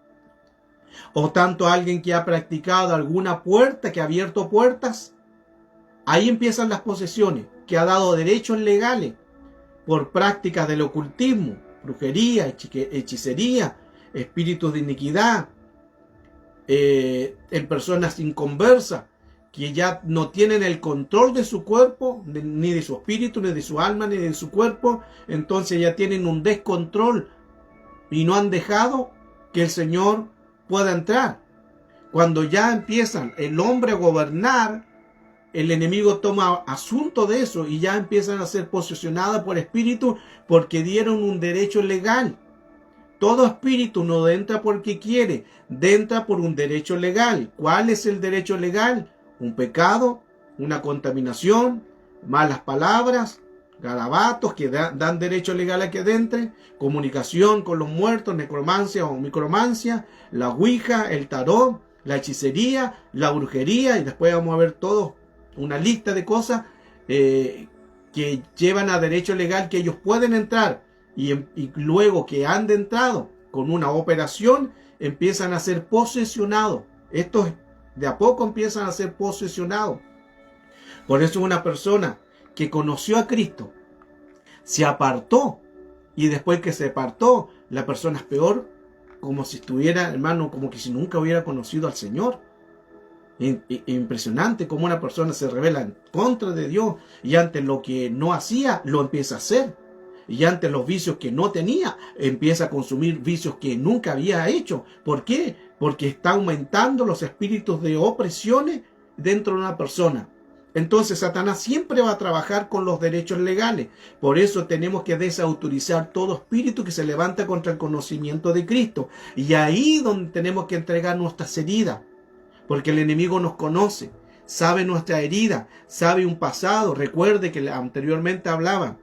Speaker 1: o tanto a alguien que ha practicado alguna puerta, que ha abierto puertas. Ahí empiezan las posesiones, que ha dado derechos legales por prácticas del ocultismo, brujería, hechicería, espíritus de iniquidad, en personas inconversas, que ya no tienen el control de su cuerpo, ni de su espíritu, ni de su alma, ni de su cuerpo. Entonces ya tienen un descontrol y no han dejado que el Señor pueda entrar. Cuando ya empiezan el hombre a gobernar, el enemigo toma asunto de eso y ya empiezan a ser posesionados por espíritu, porque dieron un derecho legal. Todo espíritu no entra porque quiere, entra por un derecho legal. ¿Cuál es el derecho legal? Un pecado, una contaminación, malas palabras, garabatos que dan derecho legal a que entre, comunicación con los muertos, necromancia o micromancia, la ouija, el tarot, la hechicería, la brujería, y después vamos a ver todo una lista de cosas que llevan a derecho legal que ellos pueden entrar, y luego que han entrado con una operación empiezan a ser posesionados. Estos de a poco empiezan a ser posesionados. Por eso una persona que conoció a Cristo se apartó, y después que se apartó, la persona es peor, como si estuviera, hermano, como que si nunca hubiera conocido al Señor. Impresionante cómo una persona se revela en contra de Dios, y ante lo que no hacía lo empieza a hacer, y ante los vicios que no tenía empieza a consumir vicios que nunca había hecho. ¿Por qué? Porque está aumentando los espíritus de opresiones dentro de una persona. Entonces Satanás siempre va a trabajar con los derechos legales. Por eso tenemos que desautorizar todo espíritu que se levanta contra el conocimiento de Cristo, y ahí donde tenemos que entregar nuestras heridas. Porque el enemigo nos conoce, sabe nuestra herida, sabe un pasado. Recuerde que anteriormente hablaba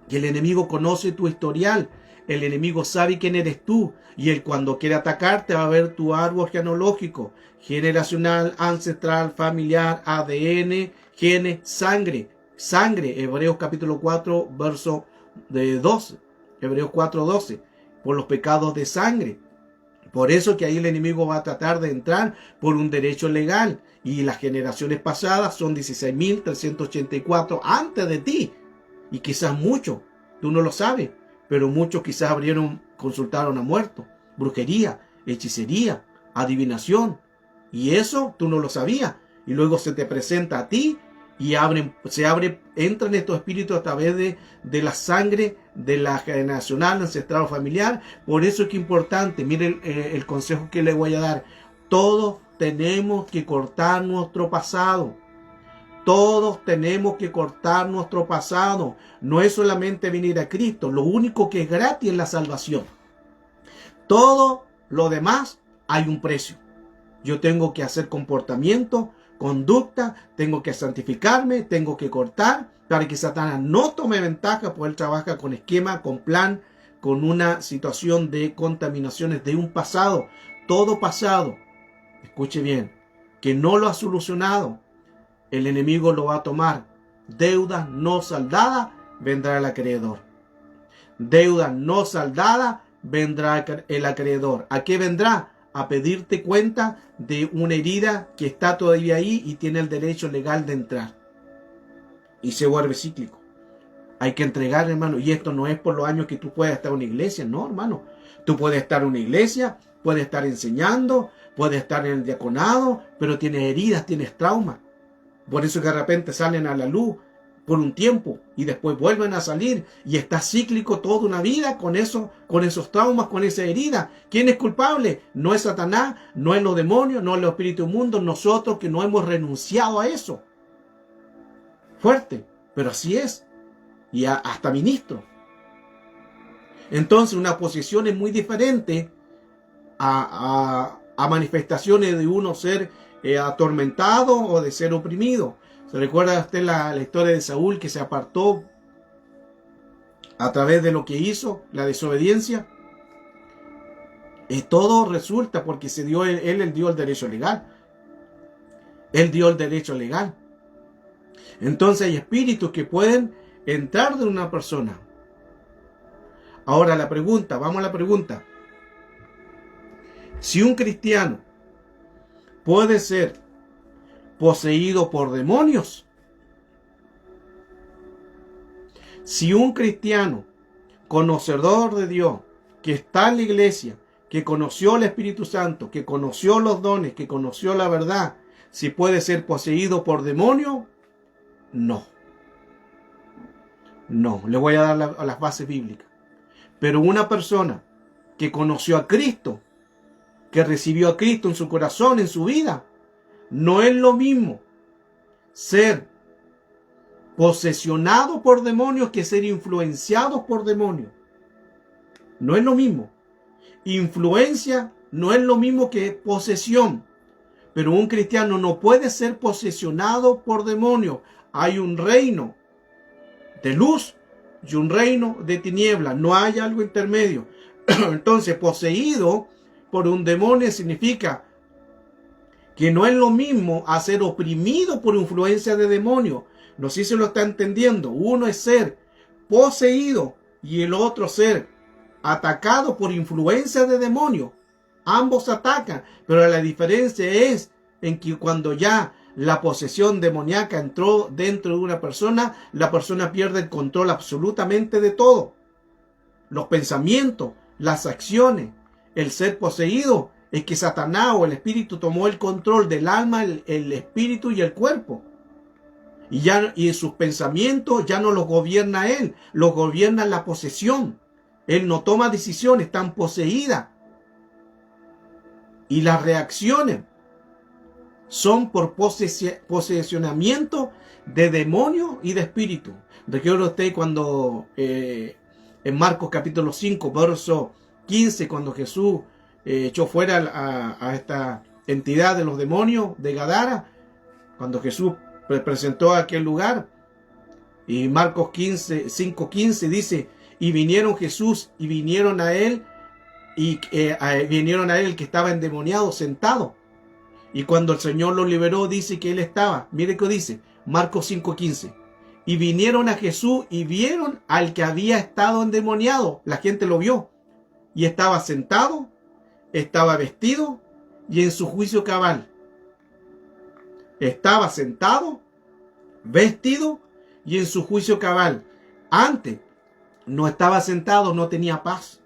Speaker 1: que el enemigo conoce tu historial, el enemigo sabe quién eres tú, y él cuando quiere atacarte va a ver tu árbol genealógico, generacional, ancestral, familiar, ADN, genes, sangre. Sangre, Hebreos capítulo 4, verso 12, Hebreos 4:12, por los pecados de sangre. Por eso que ahí el enemigo va a tratar de entrar por un derecho legal. Y las generaciones pasadas son 16.384 antes de ti. Y quizás muchos, tú no lo sabes, pero muchos quizás consultaron a muertos. Brujería, hechicería, adivinación. Y eso tú no lo sabías. Y luego se te presenta a ti y entran estos espíritus a través de la sangre, de la generacional, ancestral o familiar. Por eso es que es importante, miren el consejo que le voy a dar. Todos tenemos que cortar nuestro pasado. Todos tenemos que cortar nuestro pasado. No es solamente venir a Cristo. Lo único que es gratis es la salvación. Todo lo demás hay un precio. Yo tengo que hacer comportamiento, conducta, tengo que santificarme, tengo que cortar para que Satanás no tome ventaja, porque él trabaja con esquema, con plan, con una situación de contaminaciones de un pasado. Todo pasado, escuche bien, que no lo ha solucionado, el enemigo lo va a tomar. Deuda no saldada, vendrá el acreedor. Deuda no saldada, vendrá el acreedor. ¿A qué vendrá? A pedirte cuenta de una herida que está todavía ahí y tiene el derecho legal de entrar. Y se vuelve cíclico. Hay que entregar, hermano. Y esto no es por los años que tú puedas estar en una iglesia. No, hermano. Tú puedes estar en una iglesia, puedes estar enseñando, puedes estar en el diaconado, pero tienes heridas, tienes traumas. Por eso que de repente salen a la luz por un tiempo y después vuelven a salir, y está cíclico toda una vida con esos traumas, con esa herida. ¿Quién es culpable? No es Satanás, no es los demonios, no es los espíritus inmundos, nosotros que no hemos renunciado a eso. Fuerte, pero así es. Y hasta ministro. Entonces una posición es muy diferente a manifestaciones de uno ser atormentado o de ser oprimido. ¿Se recuerda usted la historia de Saúl, que se apartó a través de lo que hizo, la desobediencia? Todo resulta porque él dio el derecho legal. Él dio el derecho legal. Entonces hay espíritus que pueden entrar de una persona. Ahora vamos a la pregunta. Si un cristiano puede ser poseído por demonios, si un cristiano conocedor de Dios, que está en la iglesia, que conoció el Espíritu Santo, que conoció los dones, que conoció la verdad, si puede ser poseído por demonios, no. No, le voy a dar las bases bíblicas. Pero una persona que conoció a Cristo, que recibió a Cristo en su corazón, en su vida, no es lo mismo ser posesionado por demonios que ser influenciado por demonios. No es lo mismo. Influencia no es lo mismo que posesión. Pero un cristiano no puede ser posesionado por demonios. Hay un reino de luz y un reino de tinieblas. No hay algo intermedio. Entonces, poseído por un demonio significa que no es lo mismo a ser oprimido por influencia de demonio. No sé si se lo está entendiendo. Uno es ser poseído y el otro ser atacado por influencia de demonio. Ambos atacan, pero la diferencia es en que cuando ya la posesión demoníaca entró dentro de una persona, la persona pierde el control absolutamente de todo. Los pensamientos, las acciones, el ser poseído es que Satanás o el espíritu tomó el control del alma, el espíritu y el cuerpo. Y en sus pensamientos ya no los gobierna él, los gobierna la posesión. Él no toma decisiones, están poseídas. Y las reacciones son por posesionamiento de demonio y de espíritu. Recuerda usted cuando en Marcos capítulo 5, verso 15, cuando Jesús echó fuera a esta entidad de los demonios de Gadara, cuando Jesús presentó a aquel lugar, y Marcos 5:15 dice, y vinieron Jesús y vinieron a él, y vinieron a él el que estaba endemoniado sentado. Y cuando el Señor lo liberó, dice que él estaba, mire que dice, Marcos 5:15, y vinieron a Jesús y vieron al que había estado endemoniado. La gente lo vio. Y estaba sentado, estaba vestido y en su juicio cabal. Estaba sentado, vestido y en su juicio cabal. Antes no estaba sentado, no tenía paz.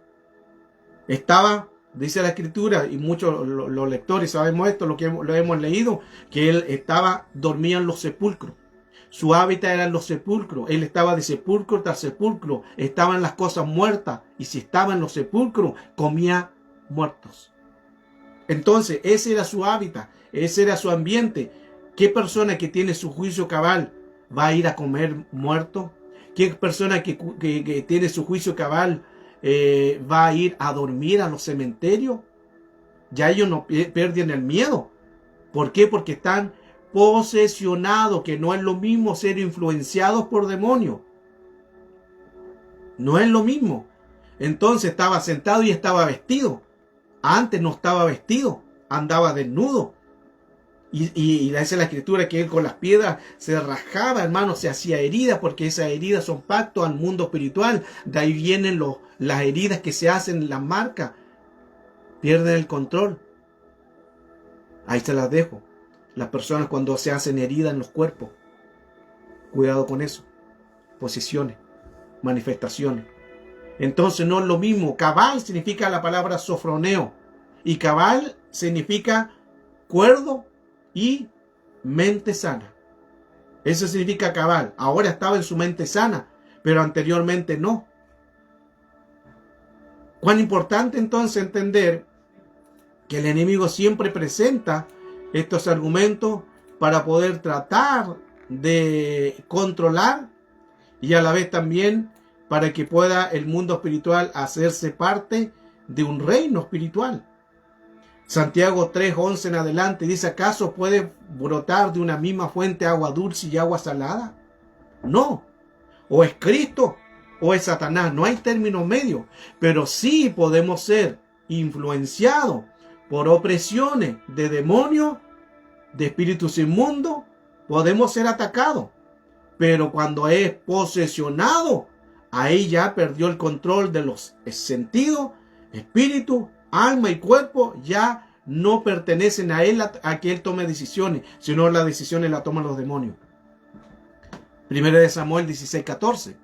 Speaker 1: Estaba, dice la Escritura, y muchos los lectores sabemos esto, lo hemos leído, que él dormía en los sepulcros. Su hábitat era en los sepulcros. Él estaba de sepulcro tras sepulcro. Estaban las cosas muertas. Y si estaba en los sepulcros, comía muertos. Entonces, ese era su hábitat. Ese era su ambiente. ¿Qué persona que tiene su juicio cabal va a ir a comer muerto? ¿Qué persona que tiene su juicio cabal va a ir a dormir a los cementerios? Ya ellos no pierden el miedo. ¿Por qué? Porque están posesionados, que no es lo mismo ser influenciados por demonios. No es lo mismo. Entonces estaba sentado y estaba vestido. Antes no estaba vestido, andaba desnudo. Y dice la Escritura que él con las piedras se rajaba, hermano, se hacía heridas, porque esas heridas son pactos al mundo espiritual. De ahí vienen las heridas que se hacen, las marcas. Pierden el control. Ahí se las dejo. Las personas cuando se hacen heridas en los cuerpos, cuidado con eso. Posesiones, manifestaciones. Entonces no es lo mismo. Cabal significa la palabra sofroneo. Y cabal significa cuerdo y mente sana. Eso significa cabal. Ahora estaba en su mente sana, pero anteriormente no. Cuán importante entonces entender que el enemigo siempre presenta estos argumentos para poder tratar de controlar y a la vez también para que pueda el mundo espiritual hacerse parte de un reino espiritual. Santiago 3:11 en adelante dice, ¿acaso puede brotar de una misma fuente agua dulce y agua salada? No. O es Cristo o es Satanás. No hay término medio. Pero sí podemos ser influenciados por opresiones de demonios, de espíritus inmundos. Podemos ser atacados. Pero cuando es posesionado, ahí ya perdió el control de los sentidos, espíritu, alma y cuerpo, ya no pertenecen a él, a que él tome decisiones, sino las decisiones las toman los demonios. 1 Samuel 16:14.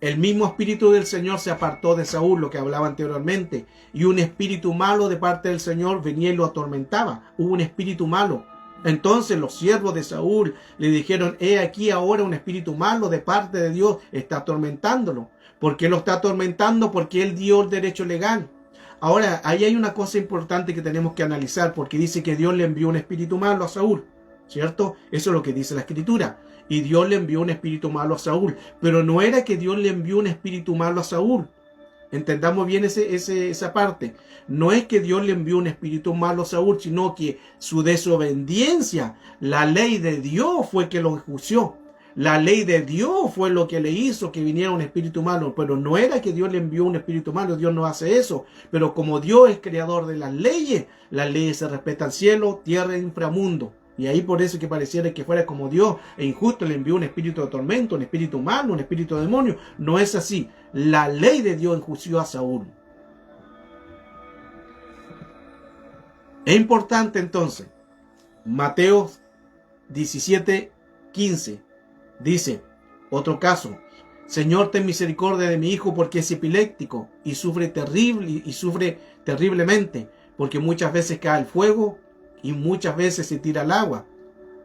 Speaker 1: El mismo espíritu del Señor se apartó de Saúl, lo que hablaba anteriormente, y un espíritu malo de parte del Señor venía y lo atormentaba. Hubo un espíritu malo. Entonces los siervos de Saúl le dijeron: he aquí ahora un espíritu malo de parte de Dios está atormentándolo. ¿Por qué lo está atormentando? Porque él dio el derecho legal. Ahora, ahí hay una cosa importante que tenemos que analizar, porque dice que Dios le envió un espíritu malo a Saúl, ¿cierto? Eso es lo que dice la Escritura. Y Dios le envió un espíritu malo a Saúl. Pero no era que Dios le envió un espíritu malo a Saúl. Entendamos bien esa parte. No es que Dios le envió un espíritu malo a Saúl, sino que su desobediencia, la ley de Dios fue que lo enjuició. La ley de Dios fue lo que le hizo que viniera un espíritu malo. Pero no era que Dios le envió un espíritu malo. Dios no hace eso. Pero como Dios es creador de las leyes se respetan cielo, tierra e inframundo. Y ahí por eso que pareciera que fuera como Dios e injusto le envió un espíritu de tormento, un espíritu malo, un espíritu de demonio. No es así. La ley de Dios enjuició a Saúl. Es importante entonces. Mateo 17:15 dice, otro caso: Señor, ten misericordia de mi hijo porque es epiléptico y sufre terriblemente, porque muchas veces cae al fuego y muchas veces se tira al agua.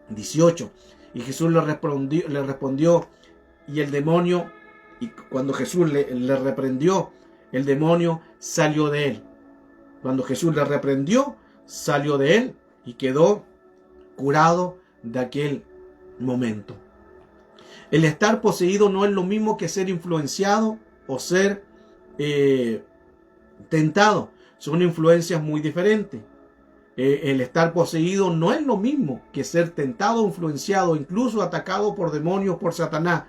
Speaker 1: 18. Y Jesús le respondió y el demonio, y cuando Jesús le reprendió, el demonio salió de él. Cuando Jesús le reprendió, salió de él y quedó curado de aquel momento. El estar poseído no es lo mismo que ser influenciado o ser tentado. Son influencias muy diferentes. El estar poseído no es lo mismo que ser tentado, influenciado, incluso atacado por demonios, por Satanás.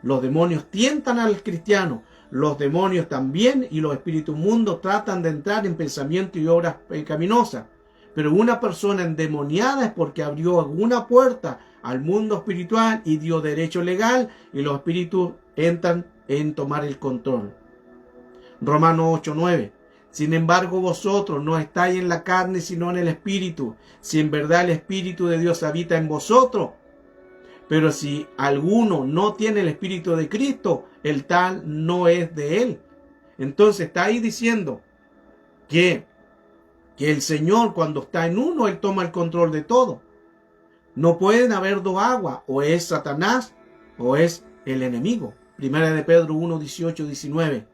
Speaker 1: Los demonios tientan al cristiano. Los demonios también y los espíritus mundos tratan de entrar en pensamiento y obras pecaminosas. Pero una persona endemoniada es porque abrió alguna puerta al mundo espiritual y dio derecho legal, y los espíritus entran en tomar el control. Romanos 8:9. Sin embargo, vosotros no estáis en la carne, sino en el Espíritu, si en verdad el Espíritu de Dios habita en vosotros. Pero si alguno no tiene el Espíritu de Cristo, el tal no es de él. Entonces está ahí diciendo que el Señor, cuando está en uno, Él toma el control de todo. No pueden haber dos aguas: o es Satanás o es el enemigo. Primera de Pedro 1:18-19.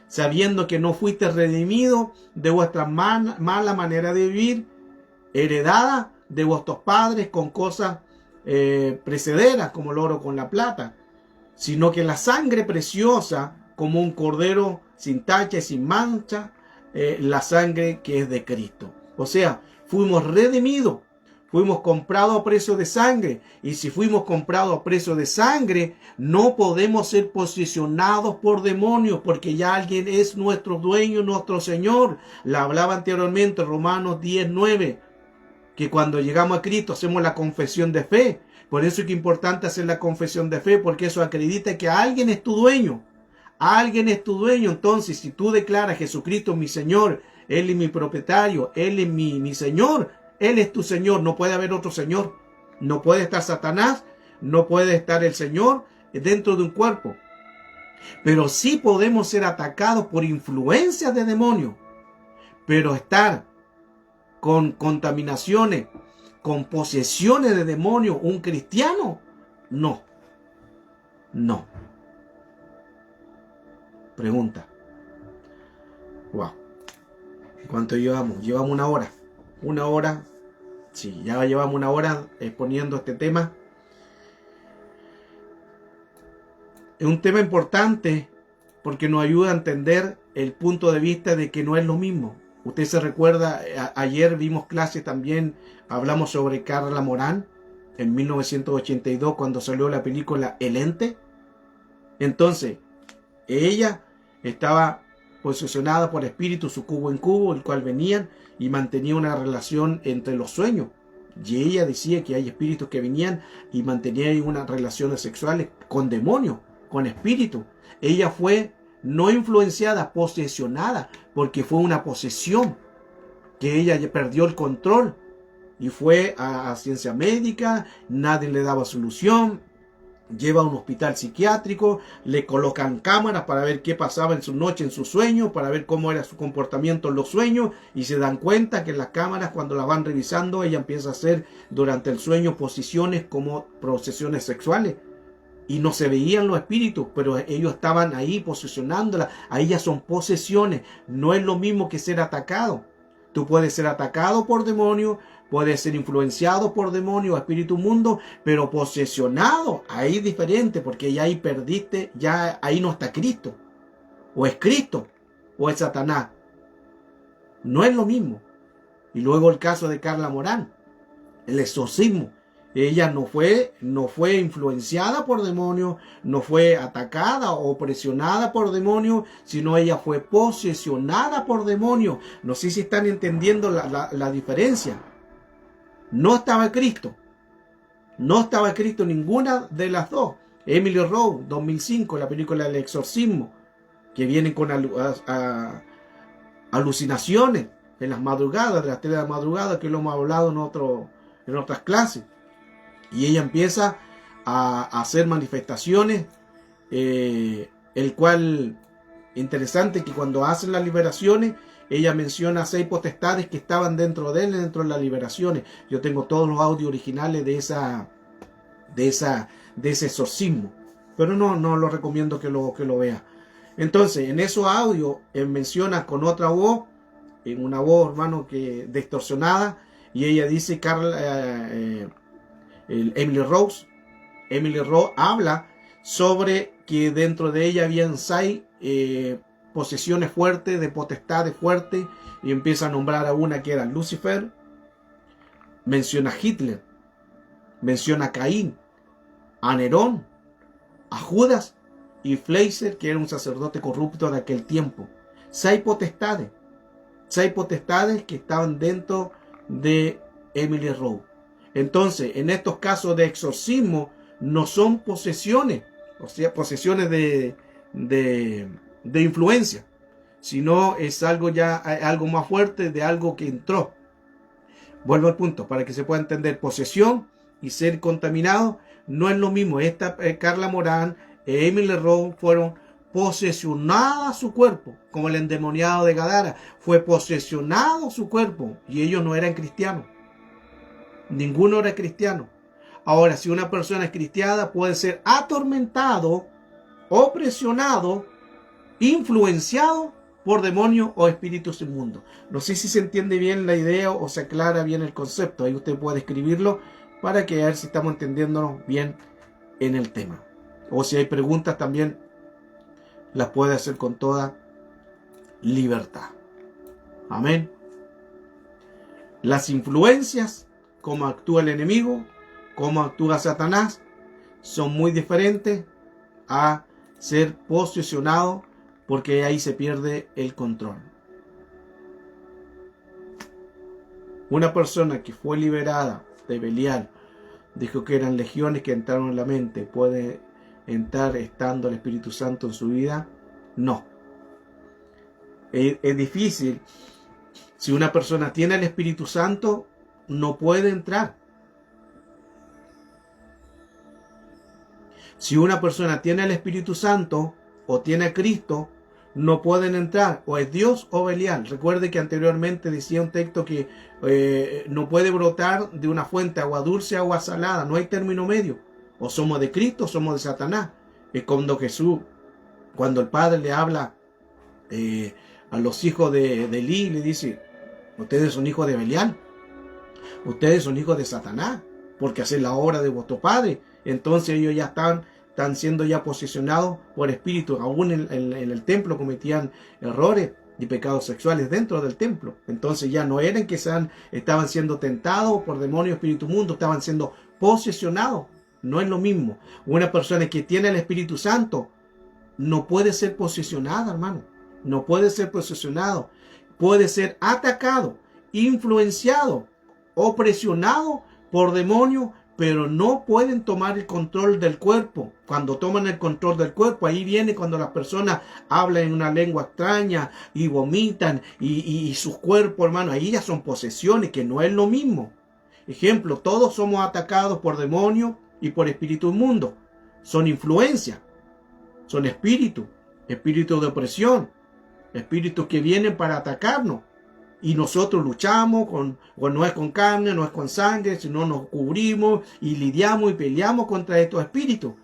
Speaker 1: Sabiendo que no fuiste redimido de vuestra mala manera de vivir, heredada de vuestros padres con cosas precederas, como el oro con la plata, sino que la sangre preciosa, como un cordero sin tacha y sin mancha, la sangre que es de Cristo. O sea, fuimos redimidos, fuimos comprados a precio de sangre. Y si fuimos comprados a precio de sangre, no podemos ser posicionados por demonios, porque ya alguien es nuestro dueño, nuestro Señor. La hablaba anteriormente, Romanos 10:9, que cuando llegamos a Cristo hacemos la confesión de fe. Por eso es que es importante hacer la confesión de fe, porque eso acredita que alguien es tu dueño. Alguien es tu dueño. Entonces, si tú declaras: Jesucristo mi Señor, Él es mi propietario, Él es mi Señor, Él es tu Señor, no puede haber otro Señor. No puede estar Satanás, no puede estar el Señor dentro de un cuerpo. Pero sí podemos ser atacados por influencias de demonios. Pero estar con contaminaciones, con posesiones de demonios, un cristiano, no. No. Pregunta. Wow. ¿Cuánto llevamos? Llevamos 1 hora. 1 hora. Sí, ya llevamos 1 hora exponiendo este tema. Es un tema importante porque nos ayuda a entender el punto de vista de que no es lo mismo. Usted se recuerda, ayer vimos clase también, hablamos sobre Carla Morán en 1982 cuando salió la película El Ente. Entonces, ella estaba posesionada por espíritus sucubo en cubo, el cual venían y mantenía una relación entre los sueños. Y ella decía que hay espíritus que venían y mantenían unas relaciones sexuales con demonios, con espíritus. Ella fue no influenciada, posesionada, porque fue una posesión, que ella perdió el control y fue a ciencia médica, nadie le daba solución. Lleva a un hospital psiquiátrico, le colocan cámaras para ver qué pasaba en su noche, en su sueño, para ver cómo era su comportamiento en los sueños, y se dan cuenta que en las cámaras, cuando las van revisando, ella empieza a hacer durante el sueño posiciones como procesiones sexuales, y no se veían los espíritus, pero ellos estaban ahí posesionándola. Ahí ya son posesiones, no es lo mismo que ser atacado. Tú puedes ser atacado por demonios, puede ser influenciado por demonios, espíritu mundo, pero posesionado, ahí es diferente, porque ya ahí perdiste, ya ahí no está Cristo. O es Cristo, o es Satanás. No es lo mismo. Y luego el caso de Carla Morán, el exorcismo. Ella no fue influenciada por demonios, no fue atacada o presionada por demonios, sino ella fue posesionada por demonios. No sé si están entendiendo la diferencia. No estaba Cristo. No estaba Cristo ninguna de las dos. Emily Rose, 2005, la película del exorcismo, que vienen con alucinaciones en las madrugadas, de las 3 de la madrugada, que lo hemos hablado en otras clases. Y ella empieza a hacer manifestaciones, el cual, interesante que cuando hacen las liberaciones, ella menciona 6 potestades que estaban dentro de él, dentro de las liberaciones. Yo tengo todos los audios originales de ese exorcismo, pero no lo recomiendo que lo vea. Entonces, en esos audios menciona con otra voz, en una voz, hermano, que distorsionada, y ella dice, Emily Rose habla sobre que dentro de ella habían 6 posesiones fuertes, de potestades fuertes, y empieza a nombrar a una que era Lucifer, menciona a Hitler, menciona a Caín, a Nerón, a Judas y Fleiser, que era un sacerdote corrupto de aquel tiempo. 6 potestades que estaban dentro de Emily Rose. Entonces, en estos casos de exorcismo, no son posesiones, o sea, posesiones de influencia, sino es algo más fuerte, de algo que entró. Vuelvo al punto, para que se pueda entender, posesión y ser contaminado no es lo mismo. Esta Carla Morán, Emily Rose fueron posesionadas su cuerpo, como el endemoniado de Gadara, fue posesionado su cuerpo, y ellos no eran cristianos. Ninguno era cristiano. Ahora, si una persona es cristiana, puede ser atormentado, opresionado, influenciado por demonios o espíritus inmundos. No sé si se entiende bien la idea o se aclara bien el concepto. Ahí usted puede escribirlo para que a ver si estamos entendiéndonos bien en el tema. O si hay preguntas también, las puede hacer con toda libertad. Amén. Las influencias, cómo actúa el enemigo, cómo actúa Satanás, son muy diferentes a ser posesionado, porque ahí se pierde el control. Una persona que fue liberada de Belial, dijo que eran legiones que entraron en la mente, ¿puede entrar estando el Espíritu Santo en su vida? No. Es difícil. Si una persona tiene el Espíritu Santo, no puede entrar. Si una persona tiene el Espíritu Santo o tiene a Cristo, no pueden entrar. O es Dios o Belial. Recuerde que anteriormente decía un texto que no puede brotar de una fuente agua dulce, agua salada. No hay término medio. O somos de Cristo o somos de Satanás. Es cuando Jesús, cuando el Padre le habla a los hijos de Elí, le dice: ustedes son hijos de Belial, ustedes son hijos de Satanás, porque hacen la obra de vuestro Padre. Entonces ellos ya están siendo ya posicionados por espíritus. Aún en el templo cometían errores y pecados sexuales dentro del templo. Entonces ya no eran que estaban siendo tentados por demonios, espíritu mundo, estaban siendo posesionados. No es lo mismo. Una persona que tiene el Espíritu Santo no puede ser posesionada, hermano. No puede ser posesionado. Puede ser atacado, influenciado opresionados por demonios, pero no pueden tomar el control del cuerpo. Cuando toman el control del cuerpo, ahí viene cuando las personas hablan en una lengua extraña y vomitan y sus cuerpos, hermano, ahí ya son posesiones, que no es lo mismo. Ejemplo, todos somos atacados por demonios y por espíritus inmundos. Son influencias, son espíritus de opresión, espíritus que vienen para atacarnos. Y nosotros luchamos, no es con carne, no es con sangre, sino nos cubrimos y lidiamos y peleamos contra estos espíritus.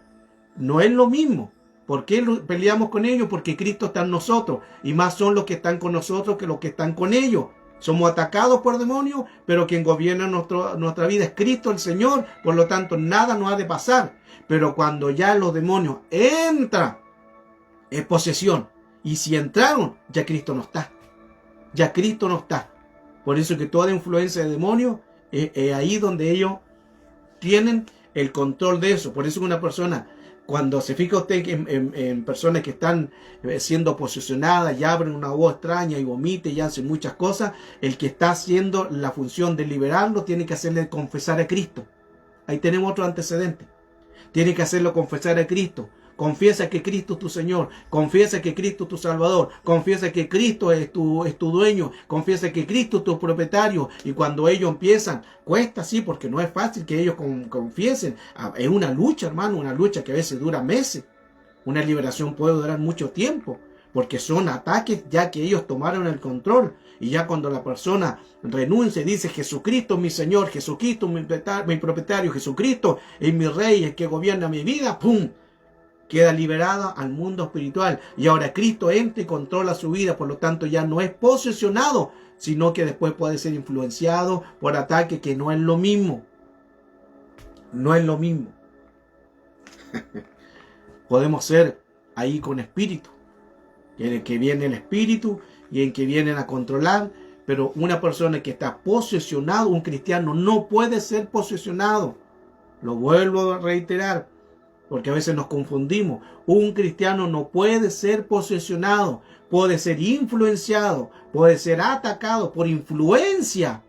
Speaker 1: No es lo mismo. ¿Por qué peleamos con ellos? Porque Cristo está en nosotros. Y más son los que están con nosotros que los que están con ellos. Somos atacados por demonios, pero quien gobierna nuestra vida es Cristo el Señor. Por lo tanto, nada nos ha de pasar. Pero cuando ya los demonios entran, es posesión. Y si entraron, ya Cristo no está. Ya Cristo no está. Por eso que toda influencia de demonios es ahí donde ellos tienen el control de eso. Por eso que una persona, cuando se fija usted en personas que están siendo posesionadas y abren una voz extraña y vomiten y hacen muchas cosas, el que está haciendo la función de liberarlo tiene que hacerle confesar a Cristo. Ahí tenemos otro antecedente. Tiene que hacerlo confesar a Cristo. Confiesa que Cristo es tu Señor, confiesa que Cristo es tu Salvador, confiesa que Cristo es tu dueño, confiesa que Cristo es tu propietario. Y cuando ellos empiezan, cuesta sí, porque no es fácil que ellos confiesen. Es una lucha, hermano, una lucha que a veces dura meses. Una liberación puede durar mucho tiempo, porque son ataques ya que ellos tomaron el control. Y ya cuando la persona renuncia y dice: Jesucristo es mi Señor, Jesucristo es mi propietario, Jesucristo es mi Rey, el que gobierna mi vida, ¡pum!, queda liberada al mundo espiritual. Y ahora Cristo entra y controla su vida. Por lo tanto, ya no es posesionado, sino que después puede ser influenciado por ataques, que no es lo mismo. No es lo mismo. Podemos ser ahí con espíritu, en el que viene el espíritu y en que vienen a controlar. Pero una persona que está posesionado, un cristiano, no puede ser posesionado. Lo vuelvo a reiterar, porque a veces nos confundimos. Un cristiano no puede ser posesionado, puede ser influenciado, puede ser atacado por influencia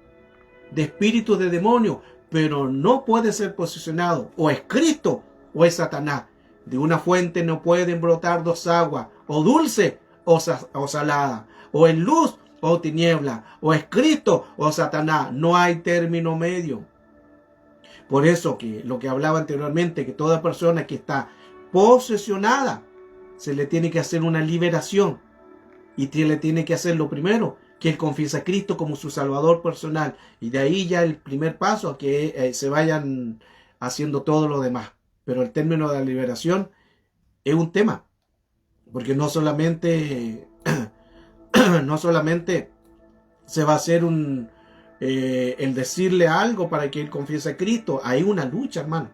Speaker 1: de espíritus de demonios, pero no puede ser posesionado. O es Cristo o es Satanás. De una fuente no pueden brotar dos aguas, o dulce o salada, o en luz o tiniebla, o es Cristo o Satanás. No hay término medio. Por eso que lo que hablaba anteriormente, que toda persona que está posesionada, se le tiene que hacer una liberación. Y le tiene que hacer lo primero, que él confiesa a Cristo como su Salvador personal. Y de ahí ya el primer paso a que se vayan haciendo todo lo demás. Pero el término de la liberación es un tema. Porque no solamente se va a hacer el decirle algo para que él confiese a Cristo. Hay una lucha, hermano.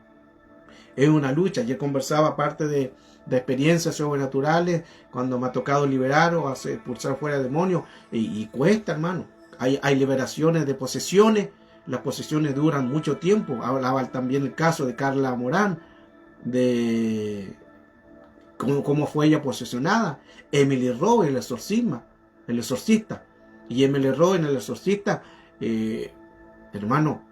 Speaker 1: Es una lucha. Yo conversaba aparte de experiencias sobrenaturales, cuando me ha tocado liberar o expulsar fuera demonios, y cuesta, hermano. Hay liberaciones de posesiones. Las posesiones duran mucho tiempo. Hablaba también el caso de Carla Morán, de cómo fue ella posesionada. Emily Rowe, el exorcista. Y Emily Rowe en el exorcista, hermano,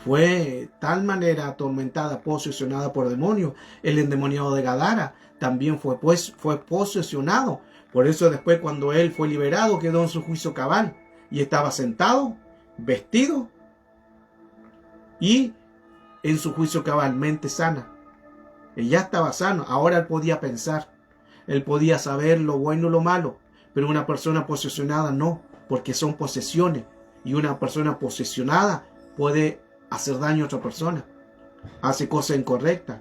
Speaker 1: fue de tal manera atormentada, posesionada por demonios. El endemoniado de Gadara también fue posesionado. Por eso después, cuando él fue liberado, quedó en su juicio cabal y estaba sentado, vestido y en su juicio cabal, mente sana. Él ya estaba sano. Ahora él podía pensar, él podía saber lo bueno y lo malo. Pero una persona posesionada no, porque son posesiones. Y una persona posesionada puede hacer daño a otra persona. Hace cosas incorrectas.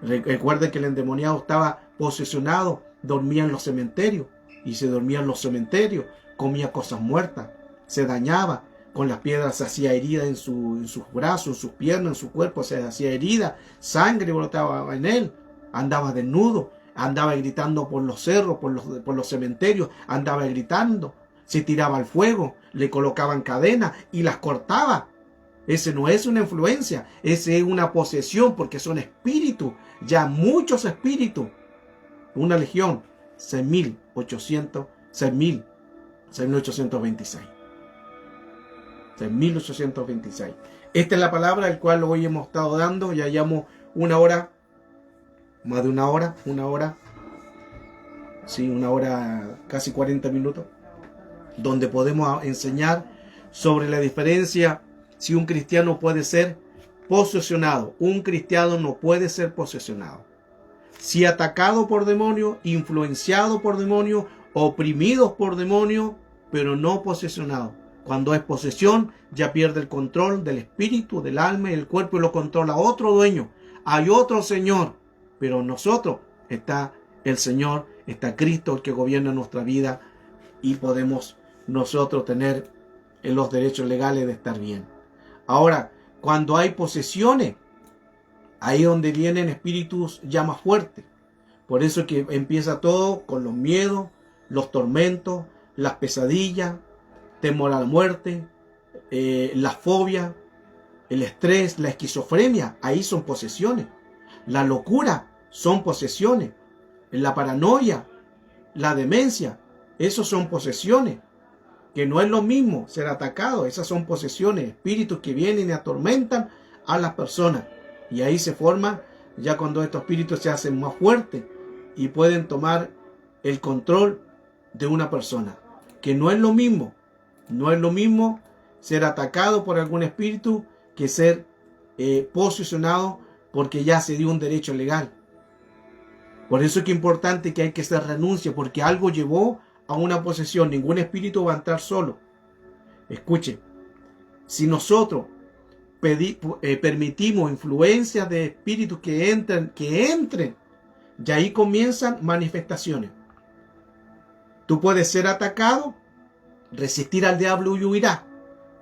Speaker 1: Recuerden que el endemoniado estaba posesionado, dormía en los cementerios. Y se dormía en los cementerios, comía cosas muertas, se dañaba. Con las piedras se hacía herida en sus brazos, en sus piernas, en su cuerpo se hacía herida. Sangre brotaba en él. Andaba desnudo. Andaba gritando por los cerros, por los cementerios. Andaba gritando. Se tiraba al fuego. Le colocaban cadenas y las cortaba. Ese no es una influencia. Ese es una posesión, porque son espíritus. Ya muchos espíritus. Una legión. 6.826. En 1826. Esta es la palabra del cual hoy hemos estado dando. Ya llevamos una hora, más de una hora, sí, una hora, casi 40 minutos, donde podemos enseñar sobre la diferencia si un cristiano puede ser posesionado. Un cristiano no puede ser posesionado. Si atacado por demonios, influenciado por demonios, oprimidos por demonios, pero no posesionado. Cuando es posesión, ya pierde el control del espíritu, del alma y el cuerpo y lo controla otro dueño. Hay otro Señor, pero nosotros está el Señor, está Cristo el que gobierna nuestra vida y podemos nosotros tener los derechos legales de estar bien. Ahora, cuando hay posesiones, ahí es donde vienen espíritus ya más fuertes. Por eso que empieza todo con los miedos, los tormentos, las pesadillas, temor a la muerte, la fobia, el estrés, la esquizofrenia. Ahí son posesiones. La locura son posesiones. La paranoia, la demencia, esos son posesiones. Que no es lo mismo ser atacado. Esas son posesiones, espíritus que vienen y atormentan a las personas. Y ahí se forma, ya cuando estos espíritus se hacen más fuertes y pueden tomar el control de una persona. Que no es lo mismo. No es lo mismo ser atacado por algún espíritu que ser posesionado porque ya se dio un derecho legal. Por eso es que es importante que hay que hacer renuncia, porque algo llevó a una posesión. Ningún espíritu va a entrar solo. Escuche, si nosotros permitimos influencias de espíritus que entren, y ahí comienzan manifestaciones. Tú puedes ser atacado, resistir al diablo y huirá.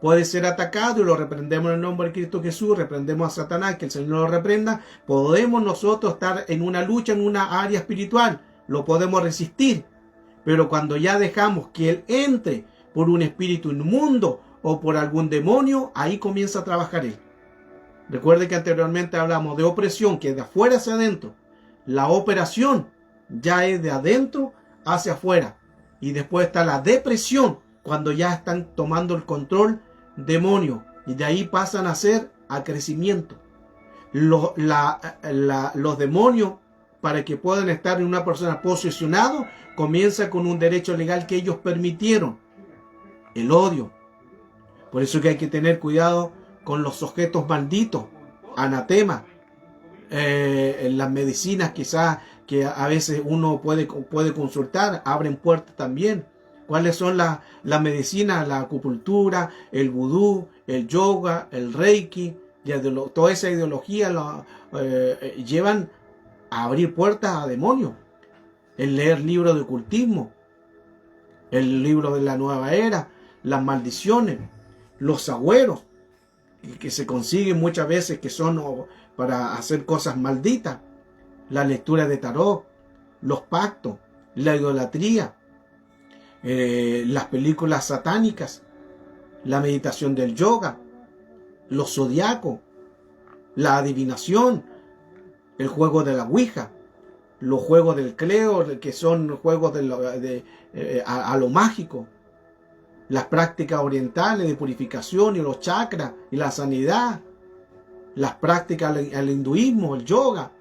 Speaker 1: Puede ser atacado y lo reprendemos en el nombre de Cristo Jesús, reprendemos a Satanás, que el Señor lo reprenda. Podemos nosotros estar en una lucha, en una área espiritual, lo podemos resistir. Pero cuando ya dejamos que Él entre por un espíritu inmundo o por algún demonio, ahí comienza a trabajar Él. Recuerde que anteriormente hablamos de opresión, que es de afuera hacia adentro. La operación ya es de adentro hacia afuera. Y después está la depresión, cuando ya están tomando el control demonios. Y de ahí pasan a ser a crecimiento. Los demonios, para que puedan estar en una persona posesionado, comienza con un derecho legal que ellos permitieron. El odio. Por eso que hay que tener cuidado con los objetos malditos, anatema, las medicinas quizás que a veces uno puede consultar, abren puertas también. ¿Cuáles son las medicinas? La acupuntura, el vudú, el yoga, el reiki, toda esa ideología llevan a abrir puertas a demonios. El leer libros de ocultismo, el libro de la nueva era, las maldiciones, los agüeros, que se consiguen muchas veces que son para hacer cosas malditas, la lectura de tarot, los pactos, la idolatría, las películas satánicas, la meditación del yoga, los zodiacos, la adivinación, el juego de la ouija, los juegos del cleo, que son juegos a lo mágico, las prácticas orientales de purificación y los chakras y la sanidad, las prácticas al hinduismo, el yoga.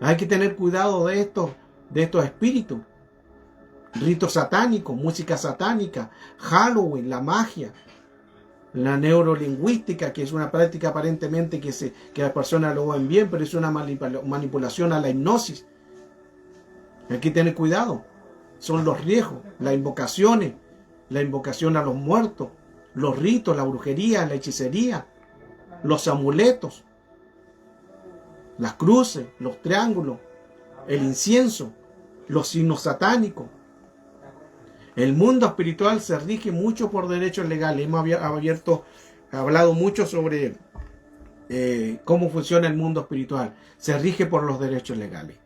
Speaker 1: Hay que tener cuidado de estos espíritus. Ritos satánicos, música satánica, Halloween, la magia, la neurolingüística, que es una práctica aparentemente que las personas lo ven bien, pero es una manipulación a la hipnosis. Hay que tener cuidado. Son los riesgos, las invocaciones, la invocación a los muertos, los ritos, la brujería, la hechicería, los amuletos, las cruces, los triángulos, el incienso, los signos satánicos. El mundo espiritual se rige mucho por derechos legales. Hemos hablado mucho sobre cómo funciona el mundo espiritual. Se rige por los derechos legales.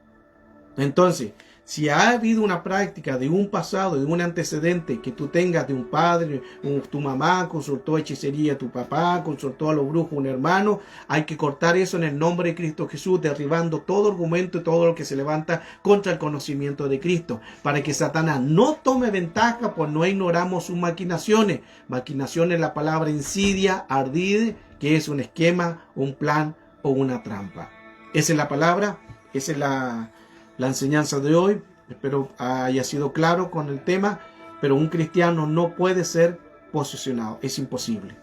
Speaker 1: Entonces, si ha habido una práctica de un pasado, de un antecedente que tú tengas de un padre, tu mamá consultó hechicería, tu papá consultó a los brujos, un hermano, hay que cortar eso en el nombre de Cristo Jesús, derribando todo argumento y todo lo que se levanta contra el conocimiento de Cristo, para que Satanás no tome ventaja, pues no ignoramos sus maquinaciones. Maquinación es la palabra insidia, ardid, que es un esquema, un plan o una trampa. Esa es la palabra, esa es la enseñanza de hoy. Espero haya sido claro con el tema, pero un cristiano no puede ser posesionado, es imposible,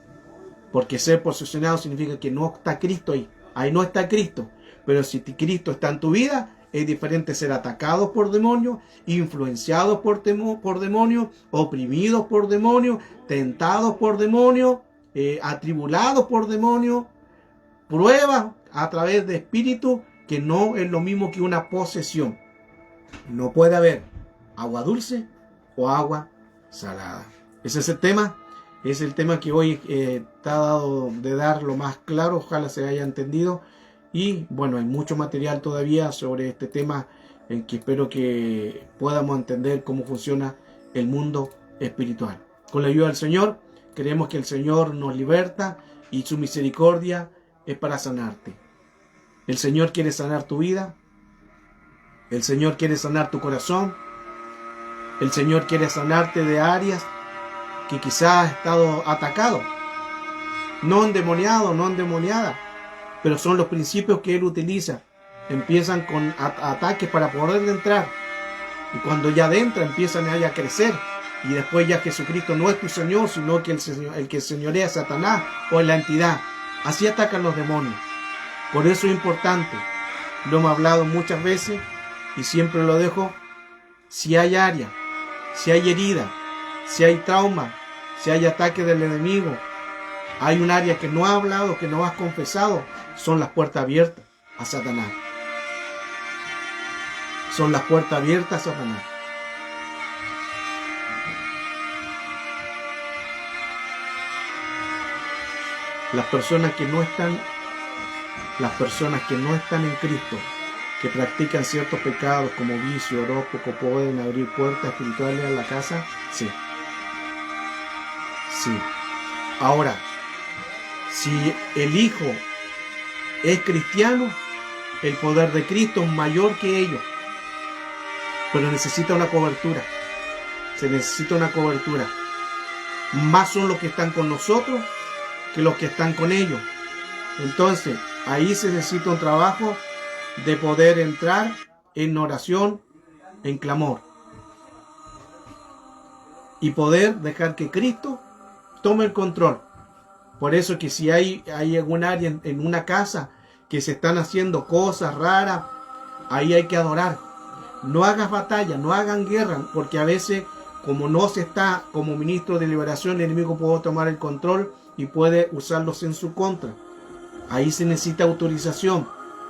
Speaker 1: porque ser posesionado significa que no está Cristo ahí no está Cristo. Pero si Cristo está en tu vida, es diferente ser atacado por demonios, influenciados por demonios, oprimidos por demonios, tentados por demonios, atribulados por demonios, pruebas a través de espíritus, que no es lo mismo que una posesión. No puede haber agua dulce o agua salada. Ese es el tema. Es el tema que hoy está dado de dar lo más claro. Ojalá se haya entendido. Y bueno, hay mucho material todavía sobre este tema, en que espero que podamos entender cómo funciona el mundo espiritual. Con la ayuda del Señor, creemos que el Señor nos liberta y su misericordia es para sanarte. El Señor quiere sanar tu vida. El Señor quiere sanar tu corazón. El Señor quiere sanarte de áreas que quizás has estado atacado. No endemoniado, no endemoniada. Pero son los principios que Él utiliza. Empiezan con ataques para poder entrar. Y cuando ya adentro empiezan a crecer. Y después ya Jesucristo no es tu Señor, sino que el que señorea es Satanás o es la entidad. Así atacan los demonios. Por eso es importante, lo hemos hablado muchas veces y siempre lo dejo: si hay área, si hay herida, si hay trauma, si hay ataque del enemigo, hay un área que no has hablado, que no has confesado, son las puertas abiertas a Satanás. Son las puertas abiertas a Satanás. Las personas que no están en Cristo, que practican ciertos pecados como vicio, horóscopo, pueden abrir puertas espirituales a la casa. Sí. Ahora, si el Hijo es cristiano, el poder de Cristo es mayor que ellos, pero necesita una cobertura. Se necesita una cobertura. Más son los que están con nosotros que los que están con ellos. Entonces, ahí se necesita un trabajo de poder entrar en oración, en clamor, y poder dejar que Cristo tome el control. Por eso que si hay algún área en una casa que se están haciendo cosas raras, ahí hay que adorar. No hagas batalla, no hagan guerra, porque a veces, como no se está como ministro de liberación, el enemigo puede tomar el control y puede usarlos en su contra. Ahí se necesita autorización.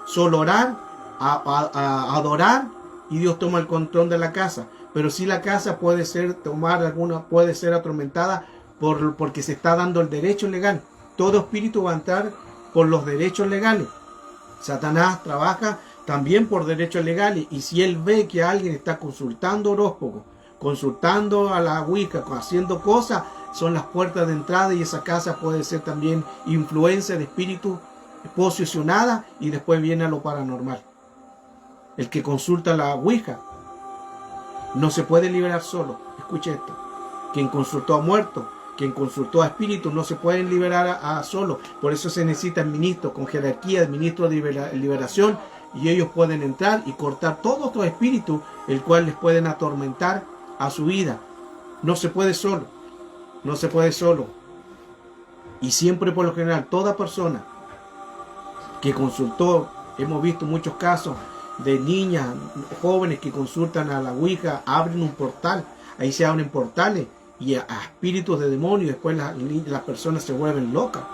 Speaker 1: Solo orar, adorar, y Dios toma el control de la casa. Pero si la casa puede ser atormentada porque se está dando el derecho legal. Todo espíritu va a entrar por los derechos legales. Satanás trabaja también por derechos legales, y si él ve que alguien está consultando horóscopo, consultando a la Wicca, haciendo cosas, son las puertas de entrada, y esa casa puede ser también influencia de espíritu posesionada, y después viene a lo paranormal. El que consulta la Ouija no se puede liberar solo. Escuche esto: quien consultó a muertos, quien consultó a espíritus, no se pueden liberar a solo. Por eso se necesitan ministros con jerarquía, ministros de liberación, y ellos pueden entrar y cortar todos estos espíritus, el cual les pueden atormentar a su vida. No se puede solo. No se puede solo. Y siempre, por lo general, toda persona que consultó, hemos visto muchos casos de niñas, jóvenes que consultan a la Ouija, abren un portal. Ahí se abren portales y a espíritus de demonios. Después las personas se vuelven locas.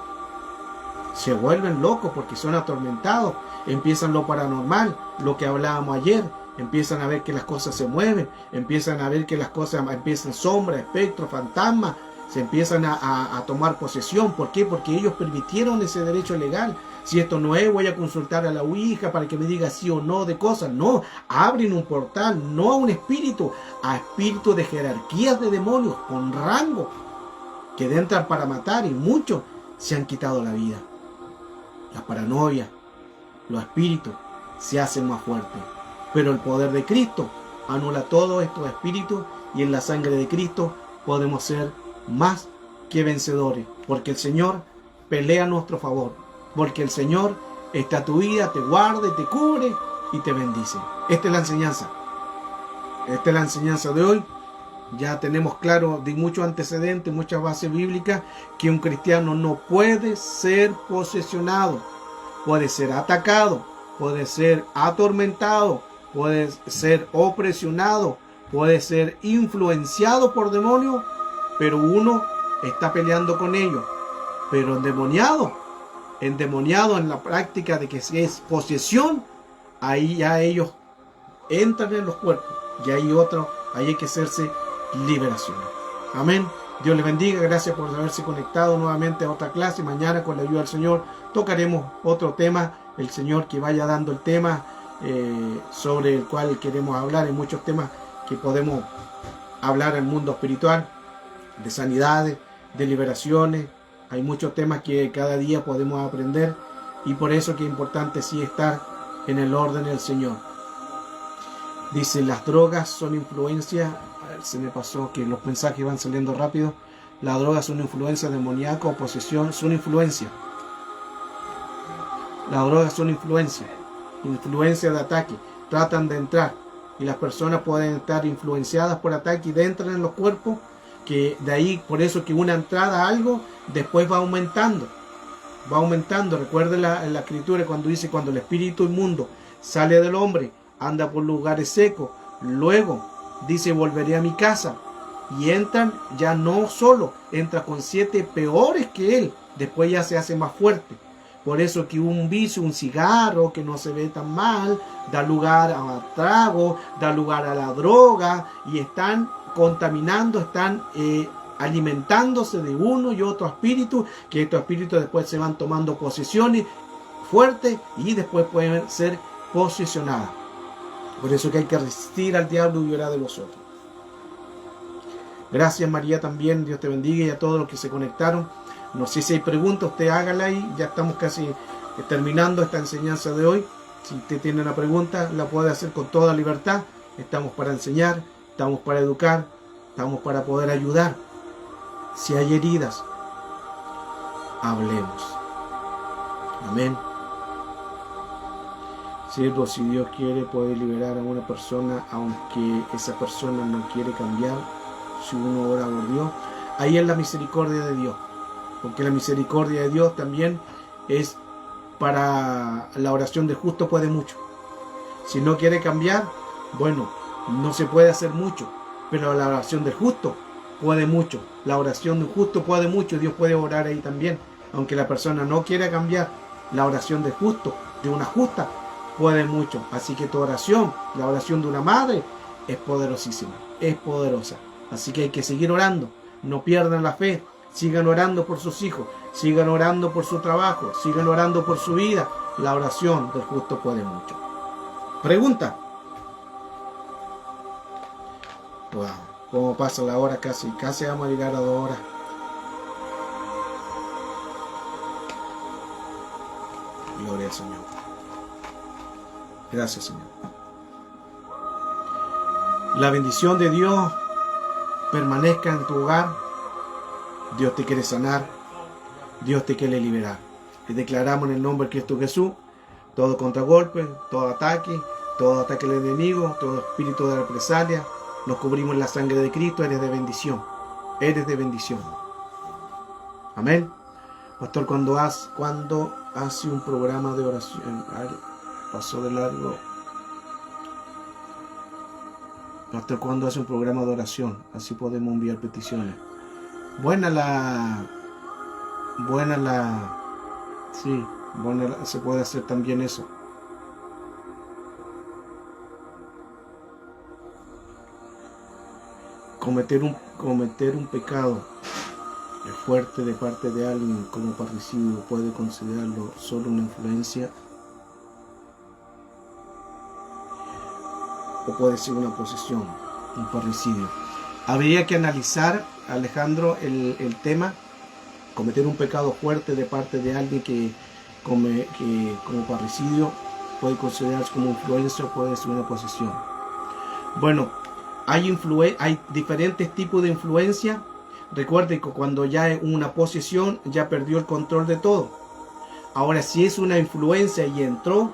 Speaker 1: Se vuelven locos porque son atormentados. Empiezan lo paranormal, lo que hablábamos ayer. Empiezan a ver que las cosas se mueven. Empiezan a ver que las cosas empiezan sombras, espectros, fantasmas. se empiezan a tomar posesión. ¿Por qué? Porque ellos permitieron ese derecho legal. Si esto no es, voy a consultar a la Ouija para que me diga sí o no de cosas. No, abren un portal, no a un espíritu, a espíritus de jerarquías de demonios, con rango, que entran para matar, y muchos se han quitado la vida. La paranoia, los espíritus se hacen más fuertes. Pero el poder de Cristo anula todos estos espíritus, y en la sangre de Cristo podemos ser más que vencedores, porque el Señor pelea a nuestro favor, porque el Señor está a tu vida, te guarda y te cubre y te bendice. Esta es la enseñanza. Esta es la enseñanza de hoy. Ya tenemos claro de muchos antecedentes, muchas bases bíblicas, que un cristiano no puede ser posesionado, puede ser atacado, puede ser atormentado, puede ser opresionado, puede ser influenciado por demonios, pero uno está peleando con ellos. Pero endemoniado en la práctica de que si es posesión, ahí ya ellos entran en los cuerpos, y ahí hay que hacerse liberación. Amén. Dios les bendiga. Gracias por haberse conectado nuevamente a otra clase. Mañana, con la ayuda del Señor, tocaremos otro tema. El Señor que vaya dando el tema sobre el cual queremos hablar. Hay muchos temas que podemos hablar en el mundo espiritual, de sanidades, de liberaciones. Hay muchos temas que cada día podemos aprender, y por eso que es importante sí estar en el orden del Señor. Dice, las drogas son influencia. A ver, se me pasó que los mensajes van saliendo rápido. Las drogas son influencia demoníaca o posesión, son influencia. Las drogas son influencia de ataque. Tratan de entrar, y las personas pueden estar influenciadas por ataque y entran en los cuerpos, que de ahí, por eso que una entrada a algo después va aumentando. Recuerde la escritura cuando dice, cuando el espíritu inmundo sale del hombre, anda por lugares secos, luego dice, volveré a mi casa, y entran ya no solo, entra con 7 peores que él, después ya se hace más fuerte. Por eso que un vicio, un cigarro que no se ve tan mal, da lugar a trago, da lugar a la droga, y están contaminando, están alimentándose de uno y otro espíritu, que estos espíritus después se van tomando posesiones fuertes y después pueden ser posesionadas. Por eso que hay que resistir al diablo y huirá de vosotros. Gracias, María, también. Dios te bendiga, y a todos los que se conectaron. No sé si hay preguntas, usted hágala ahí. Ya estamos casi terminando esta enseñanza de hoy. Si usted tiene una pregunta, la puede hacer con toda libertad. Estamos para enseñar, estamos para educar, estamos para poder ayudar. Si hay heridas, hablemos. Amén. Siervo, si Dios quiere, puede liberar a una persona, aunque esa persona no quiere cambiar. Si uno ora por Dios, ahí es la misericordia de Dios, porque la misericordia de Dios también es para la oración del justo, puede mucho. Si no quiere cambiar, bueno, no se puede hacer mucho, pero la oración del justo puede mucho. La oración del justo puede mucho, Dios puede orar ahí también, aunque la persona no quiera cambiar. La oración del justo, de una justa, puede mucho. Así que tu oración, la oración de una madre, es poderosísima, es poderosa. Así que hay que seguir orando, no pierdan la fe, sigan orando por sus hijos, sigan orando por su trabajo, sigan orando por su vida. La oración del justo puede mucho. Pregunta. Wow, ¿cómo pasa la hora? Casi vamos a llegar a 2 horas. Gloria al Señor. Gracias, Señor. La bendición de Dios permanezca en tu hogar. Dios te quiere sanar. Dios te quiere liberar. Y declaramos en el nombre de Cristo Jesús todo contragolpe, todo ataque al enemigo, todo espíritu de represalia. Nos cubrimos en la sangre de Cristo. Eres de bendición. Eres de bendición. Amén. Pastor, cuando hace un programa de oración, pasó de largo. Pastor, cuando hace un programa de oración, así podemos enviar peticiones. Se puede hacer también eso. Cometer un pecado Es fuerte de parte de alguien como parricidio, puede considerarlo solo una influencia o puede ser una posesión, un parricidio. Habría que analizar, Alejandro, el tema, cometer un pecado fuerte de parte de alguien que como parricidio puede considerarse como influencia o puede ser una posesión. Bueno, hay diferentes tipos de influencia. Recuerde que cuando ya es una posesión, ya perdió el control de todo. Ahora, si es una influencia y entró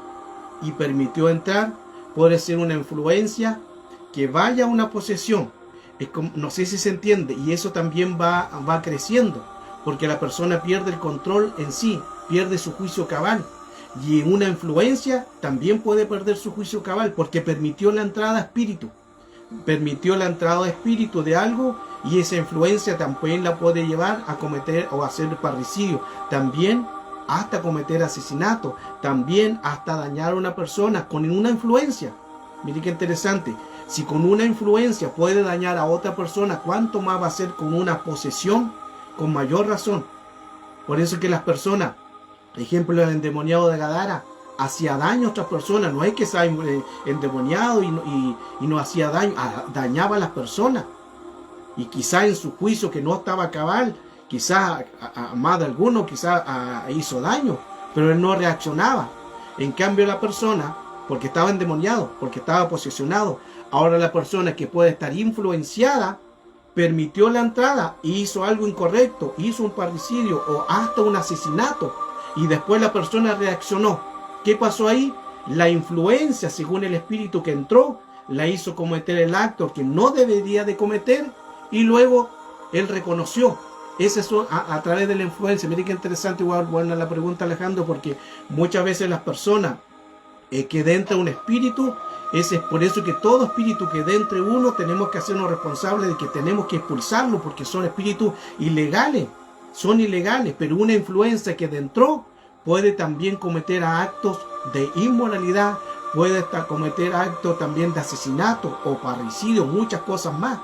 Speaker 1: y permitió entrar, puede ser una influencia que vaya a una posesión. Es como, no sé si se entiende, y eso también va creciendo, porque la persona pierde el control en sí, pierde su juicio cabal. Y en una influencia también puede perder su juicio cabal, porque permitió la entrada a espíritu. Permitió la entrada a espíritu de algo, y esa influencia también la puede llevar a cometer o hacer parricidio. También hasta cometer asesinato, también hasta dañar a una persona con una influencia. Mire qué interesante. Si con una influencia puede dañar a otra persona, ¿cuánto más va a ser con una posesión? Con mayor razón. Por eso que las personas, ejemplo, el endemoniado de Gadara, hacía daño a otras personas. No es que sea endemoniado y no hacía daño, dañaba a las personas. Y quizá en su juicio que no estaba cabal, quizá a más de alguno, quizá hizo daño, pero él no reaccionaba. En cambio la persona, porque estaba endemoniado, porque estaba posesionado, ahora la persona que puede estar influenciada, permitió la entrada y hizo algo incorrecto, hizo un parricidio o hasta un asesinato, y después la persona reaccionó. ¿Qué pasó ahí? La influencia, según el espíritu que entró, la hizo cometer el acto que no debería de cometer, y luego él reconoció. Ese es a través de la influencia. Miren qué interesante, igual, bueno, la pregunta, Alejandro, porque muchas veces las personas que entra un espíritu, es por eso que todo espíritu que entre uno tenemos que hacernos responsables de que tenemos que expulsarlo, porque son espíritus ilegales, son ilegales, pero una influencia que dentro puede también cometer actos de inmoralidad, puede cometer actos también de asesinato o parricidio, muchas cosas más,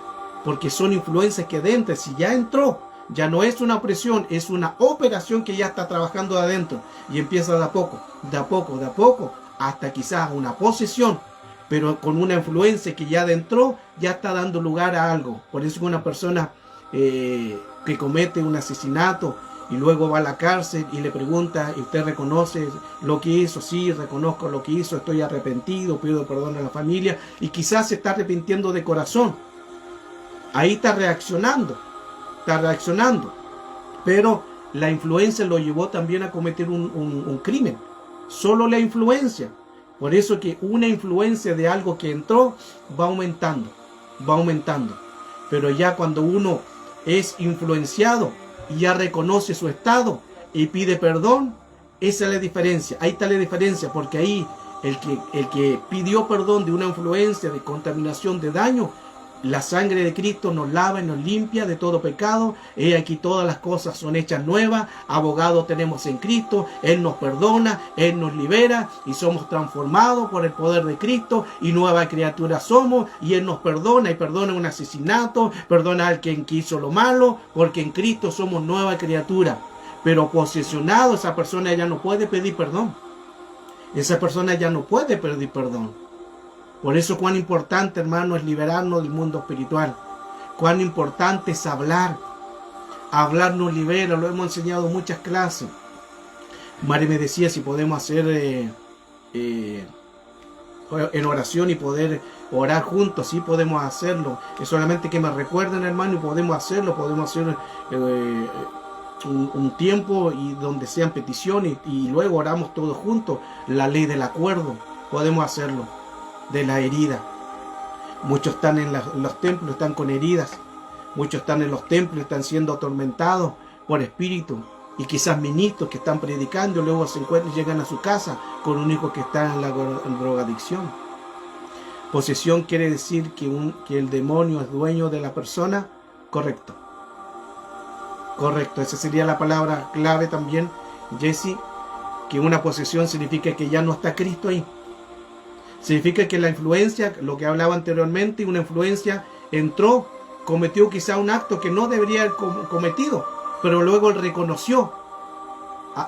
Speaker 1: porque son influencias que dentro, si ya entró, ya no es una opresión, es una operación que ya está trabajando de adentro y empieza de a poco, de a poco, de a poco, hasta quizás una posesión, pero con una influencia que ya adentro ya está dando lugar a algo. Por eso que una persona que comete un asesinato y luego va a la cárcel y le pregunta, ¿y usted reconoce lo que hizo? Sí, reconozco lo que hizo, estoy arrepentido, pido perdón a la familia, y quizás se está arrepintiendo de corazón. Ahí está reaccionando, pero la influencia lo llevó también a cometer un crimen. Solo la influencia. Por eso que una influencia de algo que entró va aumentando. Pero ya cuando uno es influenciado y ya reconoce su estado y pide perdón, esa es la diferencia. Ahí está la diferencia, porque ahí el que pidió perdón de una influencia, de contaminación, de daño, la sangre de Cristo nos lava y nos limpia de todo pecado. He aquí todas las cosas son hechas nuevas. Abogado tenemos en Cristo. Él nos perdona, Él nos libera y somos transformados por el poder de Cristo y nueva criatura somos. Y Él nos perdona y perdona un asesinato, perdona al quien quiso lo malo, porque en Cristo somos nueva criatura. Pero posesionado, esa persona ya no puede pedir perdón. Esa persona ya no puede pedir perdón. Por eso cuán importante, hermano, es liberarnos del mundo espiritual. Cuán importante es hablar. Hablar nos libera, lo hemos enseñado en muchas clases. Mari me decía si podemos hacer en oración y poder orar juntos. Sí, podemos hacerlo. Es solamente que me recuerden, hermano, y podemos hacerlo. Podemos hacer un tiempo y donde sean peticiones y luego oramos todos juntos. La ley del acuerdo. Podemos hacerlo. De la herida. Muchos están en los templos, están con heridas. Muchos están en los templos, están siendo atormentados por espíritus. Y quizás ministros que están predicando, luego se encuentran y llegan a su casa con un hijo que está en la drogadicción. Posesión quiere decir que el demonio es dueño de la persona. Correcto. Correcto. Esa sería la palabra clave también, Jesse. Que una posesión significa que ya no está Cristo ahí. Significa que la influencia, lo que hablaba anteriormente, una influencia entró, cometió quizá un acto que no debería haber cometido, pero luego él reconoció.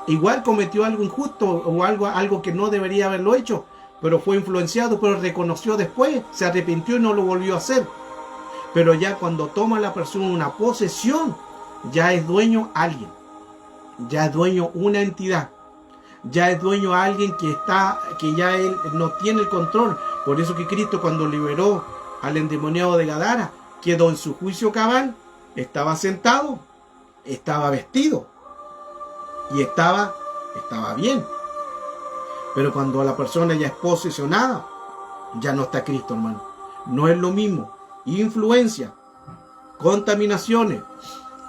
Speaker 1: Igual cometió algo injusto o algo que no debería haberlo hecho, pero fue influenciado, pero reconoció después, se arrepintió y no lo volvió a hacer. Pero ya cuando toma la persona una posesión, ya es dueño alguien, ya es dueño una entidad, ya es dueño a alguien que ya él no tiene el control. Por eso que Cristo, cuando liberó al endemoniado de Gadara, quedó en su juicio cabal, estaba sentado, estaba vestido y estaba bien. Pero cuando la persona ya es posesionada, ya no está Cristo, hermano. No es lo mismo. Influencia, contaminaciones,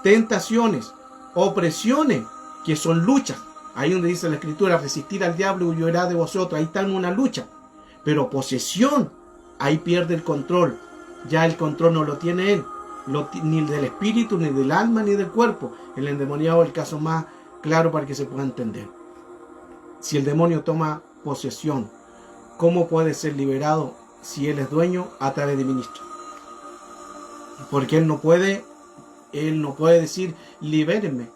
Speaker 1: tentaciones, opresiones, que son luchas. Ahí donde dice la Escritura, resistir al diablo y huirá de vosotros. Ahí está en una lucha. Pero posesión, ahí pierde el control. Ya el control no lo tiene él, ni del espíritu, ni del alma, ni del cuerpo. El endemoniado es el caso más claro para que se pueda entender. Si el demonio toma posesión, ¿cómo puede ser liberado si él es dueño a través de ministros? Porque él no puede decir libérenme.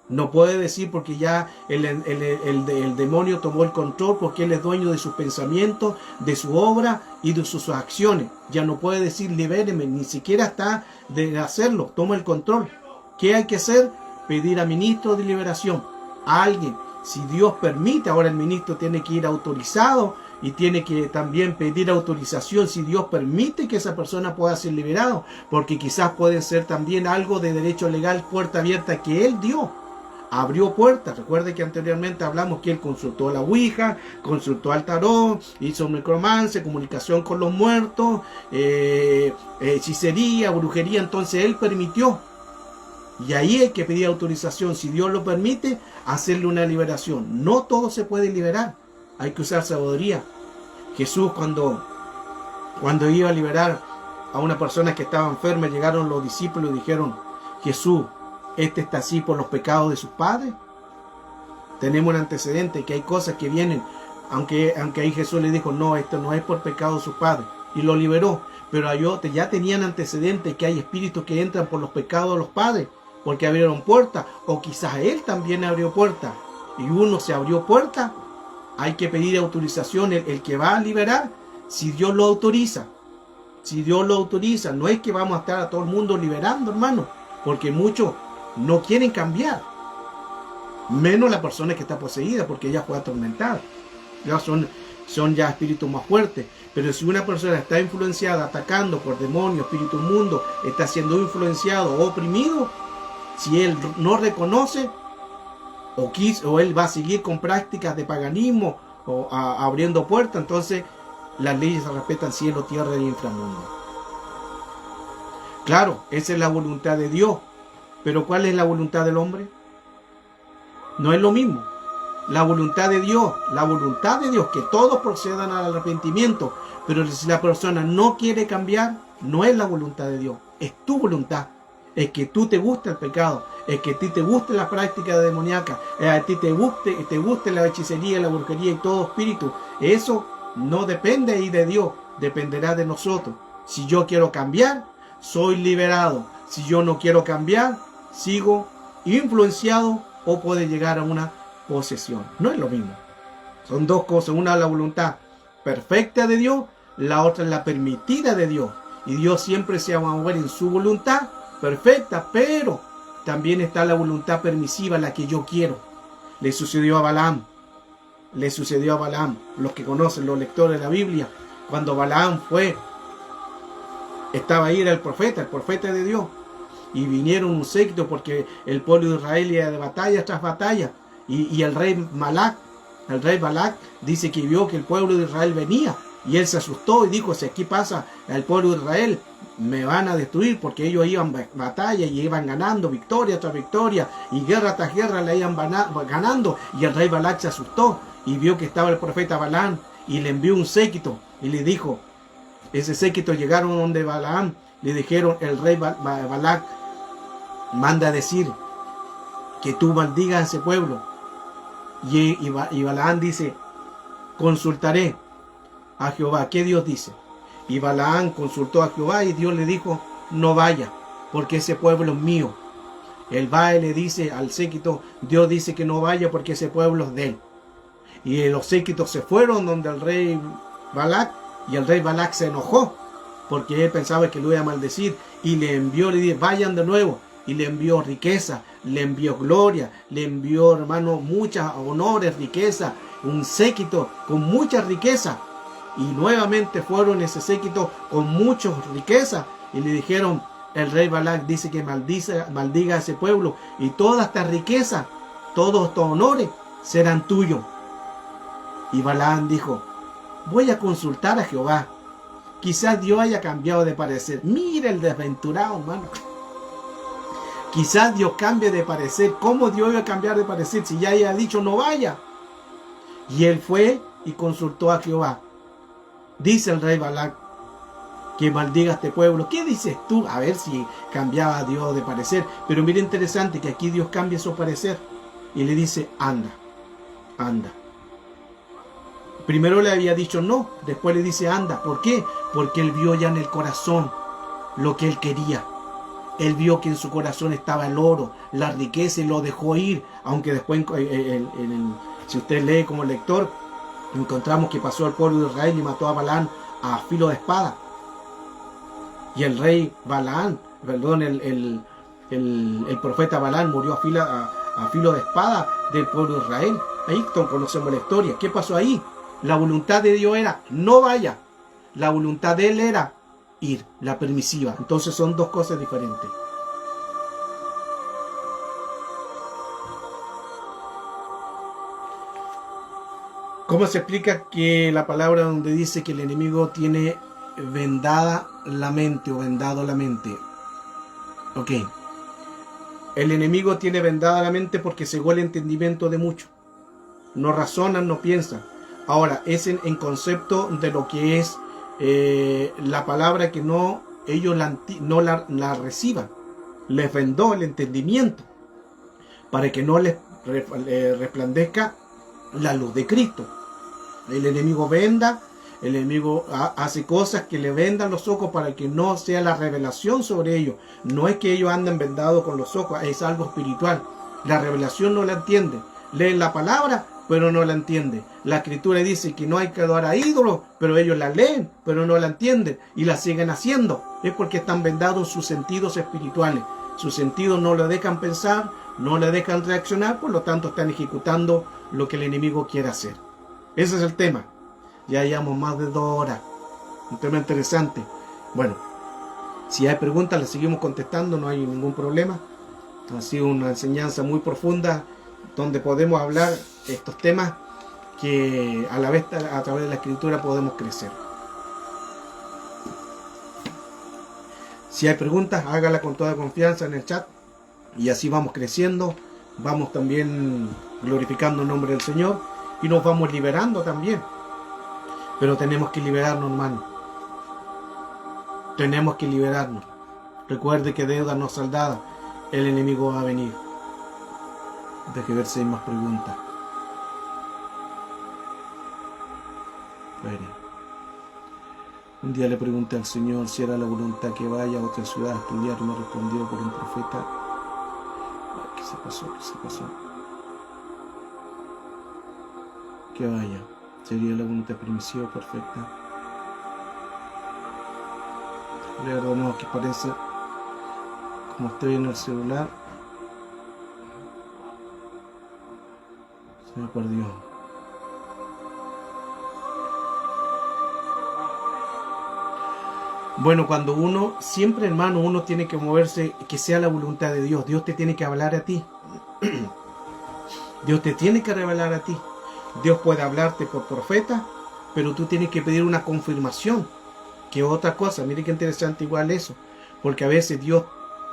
Speaker 1: No puede decir, porque ya el demonio tomó el control, porque él es dueño de sus pensamientos, de su obra y de sus acciones. Ya no puede decir libérenme, ni siquiera está de hacerlo, toma el control. ¿Qué hay que hacer? Pedir a ministro de liberación, a alguien. Si Dios permite, ahora el ministro tiene que ir autorizado y tiene que también pedir autorización si Dios permite que esa persona pueda ser liberado, porque quizás puede ser también algo de derecho legal, puerta abierta que él dio. Abrió puertas. Recuerde que anteriormente hablamos que él consultó a la Ouija, consultó al tarot, hizo necromancia, comunicación con los muertos, hechicería, brujería. Entonces él permitió. Y ahí hay que pedir autorización, si Dios lo permite, hacerle una liberación. No todo se puede liberar, hay que usar sabiduría. Jesús cuando iba a liberar a una persona que estaba enferma, llegaron los discípulos y dijeron: Jesús, ¿este está así por los pecados de sus padres? Tenemos un antecedente, que hay cosas que vienen, aunque ahí Jesús le dijo: no, esto no es por pecado de sus padres, y lo liberó. Pero ya tenían antecedentes, que hay espíritus que entran por los pecados de los padres, porque abrieron puertas, o quizás él también abrió puertas, y uno se abrió puerta. Hay que pedir autorización, el que va a liberar, si Dios lo autoriza. Si Dios lo autoriza, no es que vamos a estar a todo el mundo liberando, hermano, porque muchos no quieren cambiar, menos la persona que está poseída, porque ella fue atormentada. Ya son ya espíritus más fuertes. Pero si una persona está influenciada, atacando por demonios, espíritu inmundo, está siendo influenciado o oprimido, si él no reconoce, o él va a seguir con prácticas de paganismo o abriendo puertas, entonces las leyes se respetan: cielo, tierra y inframundo. Claro, esa es la voluntad de Dios, pero ¿cuál es la voluntad del hombre? No es lo mismo. La voluntad de Dios, que todos procedan al arrepentimiento, pero si la persona no quiere cambiar, no es la voluntad de Dios, es tu voluntad. Es que tú te guste el pecado, es que a ti te guste la práctica demoníaca, a ti te guste la hechicería, la brujería y todo espíritu. Eso no depende ahí de Dios, dependerá de nosotros. Si yo quiero cambiar, soy liberado. Si yo no quiero cambiar, sigo influenciado o puede llegar a una posesión. No es lo mismo. Son dos cosas. Una es la voluntad perfecta de Dios, la otra es la permitida de Dios. Y Dios siempre se va a mover en su voluntad perfecta, pero también está la voluntad permisiva, la que yo quiero. Le sucedió a Balaam. Los que conocen, los lectores de la Biblia, cuando Balaam estaba ahí, era el profeta de Dios, y vinieron un séquito, porque el pueblo de Israel iba de batalla tras batalla, y el rey Balac dice que vio que el pueblo de Israel venía, y él se asustó y dijo: si aquí pasa el pueblo de Israel, me van a destruir, porque ellos iban a batalla y iban ganando victoria tras victoria, y guerra tras guerra la iban ganando. Y el rey Balac se asustó y vio que estaba el profeta Balaam, y le envió un séquito y le dijo, ese séquito llegaron donde Balaam, le dijeron: el rey Balac manda a decir que tú maldigas a ese pueblo. Y Balaam dice: consultaré a Jehová, ¿qué Dios dice? Y Balaam consultó a Jehová, y Dios le dijo: no vaya, porque ese pueblo es mío. Él va y le dice al séquito, Dios dice que no vaya porque ese pueblo es de él. Y los séquitos se fueron donde el rey Balac, y el rey Balac se enojó porque él pensaba que lo iba a maldecir, y le envió, le dijo, vayan de nuevo, y le envió riqueza, le envió gloria, le envió, hermano, muchas honores, riqueza, un séquito con mucha riqueza. Y nuevamente fueron ese séquito con muchas riquezas, y le dijeron, el rey Balac dice que maldiga a ese pueblo, y toda esta riqueza, todos estos honores serán tuyos. Y Balaam dijo, voy a consultar a Jehová. Quizás Dios haya cambiado de parecer. Mira el desventurado, hermano. Quizás Dios cambie de parecer. ¿Cómo Dios iba a cambiar de parecer si ya haya dicho no vaya? Y él fue y consultó a Jehová. Dice el rey Balac que maldiga a este pueblo. ¿Qué dices tú? A ver si cambiaba a Dios de parecer. Pero mira, interesante que aquí Dios cambia su parecer y le dice, anda, anda. Primero le había dicho no, después le dice anda. ¿Por qué? Porque él vio ya en el corazón lo que él quería. Él vio que en su corazón estaba el oro, la riqueza, y lo dejó ir. Aunque después, si usted lee como lector, encontramos que pasó al pueblo de Israel y mató a Balaam a filo de espada. Y el rey Balaam, perdón, el profeta Balaam murió a filo de espada del pueblo de Israel. Ahí conocemos la historia. ¿Qué pasó ahí? La voluntad de Dios era no vaya. La voluntad de él era ir, la permisiva. Entonces son dos cosas diferentes. ¿Cómo se explica que la palabra donde dice que el enemigo tiene vendada la mente o vendado la mente? Ok. El enemigo tiene vendada la mente porque cegó el entendimiento de muchos. No razonan, no piensan. Ahora, es en concepto de lo que es la palabra que ellos no la reciban. Les vendó el entendimiento para que no les resplandezca la luz de Cristo. El enemigo venda, el enemigo hace cosas que le vendan los ojos para que no sea la revelación sobre ellos. No es que ellos anden vendados con los ojos, es algo espiritual. La revelación no la entiende. Leen la palabra, pero no la entiende. La escritura dice que no hay que adorar a ídolos, pero ellos la leen, pero no la entienden y la siguen haciendo. Es porque están vendados sus sentidos espirituales. Sus sentidos no le dejan pensar, no le dejan reaccionar, por lo tanto están ejecutando lo que el enemigo quiere hacer. Ese es el tema. Ya llevamos más de 2 horas. Un tema interesante. Bueno, si hay preguntas, las seguimos contestando, no hay ningún problema. Ha sido una enseñanza muy profunda donde podemos hablar estos temas que a la vez a través de la escritura podemos crecer. Si hay preguntas, hágala con toda confianza en el chat y así vamos creciendo, vamos también glorificando el nombre del Señor y nos vamos liberando también. Pero tenemos que liberarnos, hermano. Tenemos que liberarnos. Recuerde que deuda no saldada, el enemigo va a venir. Deje ver si hay más preguntas. Un día le pregunté al Señor si era la voluntad que vaya a otra ciudad a estudiar, y me respondió por un profeta. ¿Qué se pasó? ¿Qué se pasó? Que vaya. Sería la voluntad permisiva perfecta. Le ordeno que parece como estoy en el celular. Se me perdió. Bueno, cuando uno, siempre hermano, uno tiene que moverse, que sea la voluntad de Dios. Dios te tiene que hablar a ti. Dios te tiene que revelar a ti. Dios puede hablarte por profeta, pero tú tienes que pedir una confirmación. Que otra cosa, mire qué interesante igual eso. Porque a veces Dios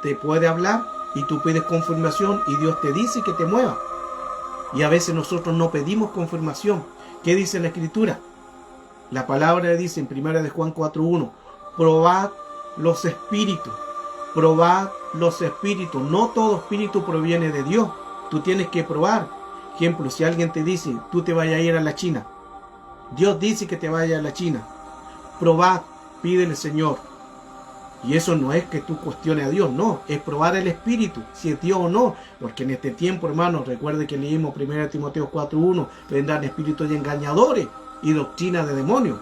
Speaker 1: te puede hablar y tú pides confirmación y Dios te dice que te mueva. Y a veces nosotros no pedimos confirmación. ¿Qué dice la Escritura? La palabra dice en 1 de Juan 4:1, probad los espíritus. Probad los espíritus. No todo espíritu proviene de Dios. Tú tienes que probar. Ejemplo, si alguien te dice, tú te vayas a ir a la China. Dios dice que te vayas a la China. Probad, pídele, Señor. Y eso no es que tú cuestiones a Dios, no, es probar el Espíritu, si es Dios o no, porque en este tiempo, hermanos, recuerde que leímos 1 Timoteo 4:1, vendrán espíritus y engañadores y doctrina de demonios.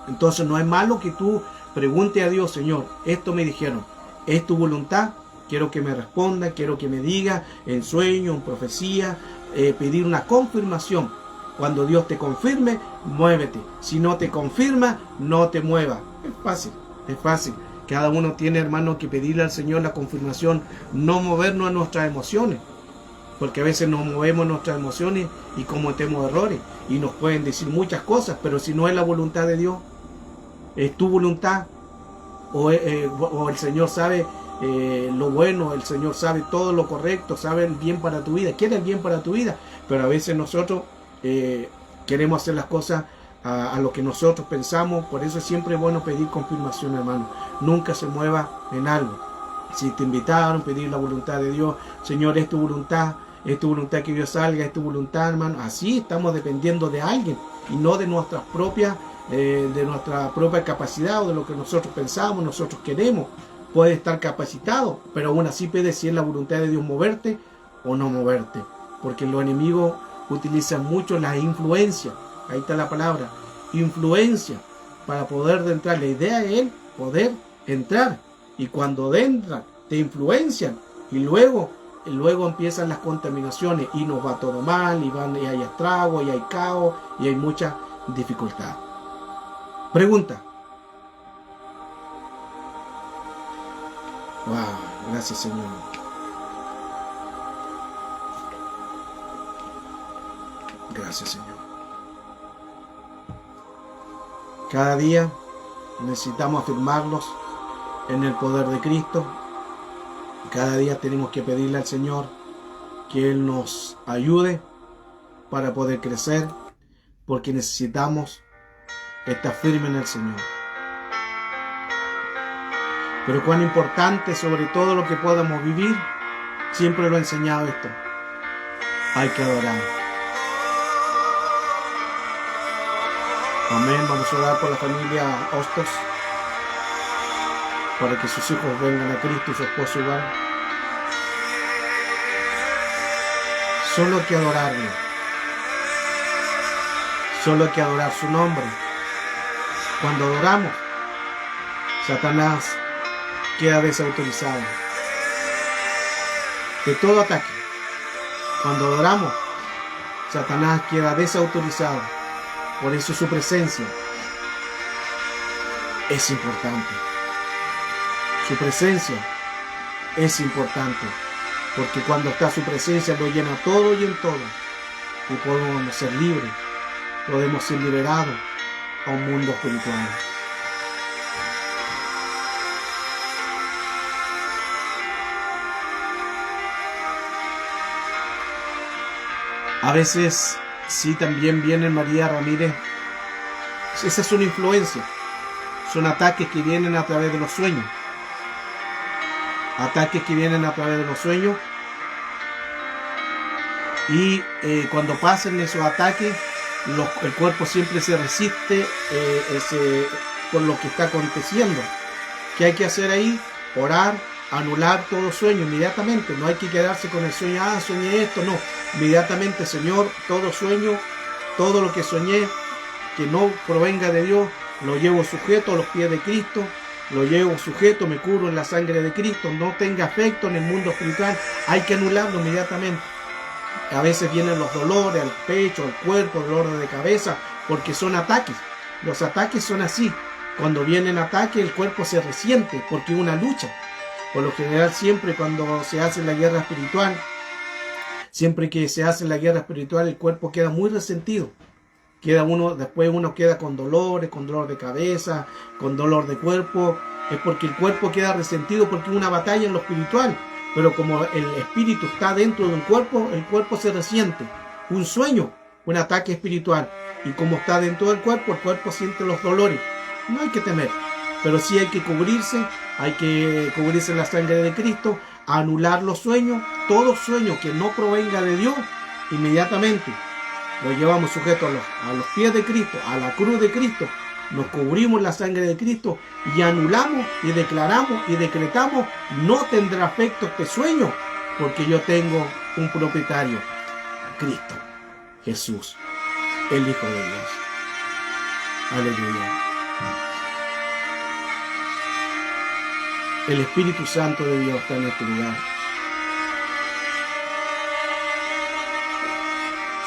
Speaker 1: Entonces no es malo que tú preguntes a Dios, Señor, esto me dijeron, ¿es tu voluntad? Quiero que me responda, quiero que me diga en sueño, en profecía, pedir una confirmación. Cuando Dios te confirme, muévete. Si no te confirma, no te muevas. Es fácil, es fácil. Cada uno tiene, hermano, que pedirle al Señor la confirmación, no movernos a nuestras emociones, porque a veces nos movemos nuestras emociones y cometemos errores, y nos pueden decir muchas cosas, pero si no es la voluntad de Dios, es tu voluntad, o el Señor sabe lo bueno, el Señor sabe todo lo correcto, sabe el bien para tu vida, quiere el bien para tu vida, pero a veces nosotros queremos hacer las cosas a lo que nosotros pensamos. Por eso es siempre bueno pedir confirmación, hermano. Nunca se mueva en algo. Si te invitaron, pedir la voluntad de Dios. Señor, es tu voluntad que yo salga, es tu voluntad, hermano. Así estamos dependiendo de alguien y no de nuestra propia capacidad o de lo que nosotros pensamos, nosotros queremos. Puedes estar capacitado, pero aún así pide si es la voluntad de Dios moverte o no moverte, porque los enemigos utilizan mucho la influencia. Ahí está la palabra, influencia, para poder entrar. La idea es poder entrar, y cuando entran te influencian, y luego empiezan las contaminaciones y nos va todo mal, y hay estrago, y hay caos, y hay mucha dificultad. Pregunta. Wow, gracias, Señor. Gracias, Señor. Cada día necesitamos afirmarlos en el poder de Cristo. Cada día tenemos que pedirle al Señor que Él nos ayude para poder crecer, porque necesitamos estar firmes en el Señor. Pero cuán importante, sobre todo lo que podamos vivir, siempre lo he enseñado esto: hay que adorar. Amén. Vamos a orar por la familia Hostos, para que sus hijos vengan a Cristo y su esposo igual. Solo hay que adorarle. Solo hay que adorar su nombre. Cuando adoramos, Satanás queda desautorizado de todo ataque. Cuando adoramos, Satanás queda desautorizado. Por eso su presencia es importante. Su presencia es importante, porque cuando está su presencia lo llena todo y en todo, y podemos ser libres, podemos ser liberados a un mundo espiritual. A veces sí también viene María Ramírez. Esa es una influencia. Son ataques que vienen a través de los sueños. Ataques que vienen a través de los sueños. Y cuando pasan esos ataques, el cuerpo siempre se resiste por lo que está aconteciendo. ¿Qué hay que hacer ahí? Orar, anular todo sueño inmediatamente. No hay que quedarse con el sueño, soñé esto, no. Inmediatamente, Señor, todo sueño, todo lo que soñé, que no provenga de Dios, lo llevo sujeto a los pies de Cristo, lo llevo sujeto, me cubro en la sangre de Cristo, no tenga efecto en el mundo espiritual. Hay que anularlo inmediatamente. A veces vienen los dolores al pecho, al cuerpo, dolores de cabeza, porque son ataques. Los ataques son así. Cuando vienen ataques, el cuerpo se resiente, porque es una lucha. Por lo general, siempre cuando se hace la guerra espiritual, siempre que se hace la guerra espiritual, el cuerpo queda muy resentido. Después uno queda con dolores, con dolor de cabeza, con dolor de cuerpo. Es porque el cuerpo queda resentido, porque es una batalla en lo espiritual. Pero como el espíritu está dentro de un cuerpo, el cuerpo se resiente. Un sueño, un ataque espiritual. Y como está dentro del cuerpo, el cuerpo siente los dolores. No hay que temer, pero sí hay que cubrirse en la sangre de Cristo, anular los sueños. Todo sueño que no provenga de Dios, inmediatamente lo llevamos sujeto a los pies de Cristo, a la cruz de Cristo, nos cubrimos la sangre de Cristo y anulamos y declaramos y decretamos: no tendrá efecto este sueño, porque yo tengo un propietario, Cristo Jesús, el Hijo de Dios. Aleluya. El Espíritu Santo de Dios está en este lugar.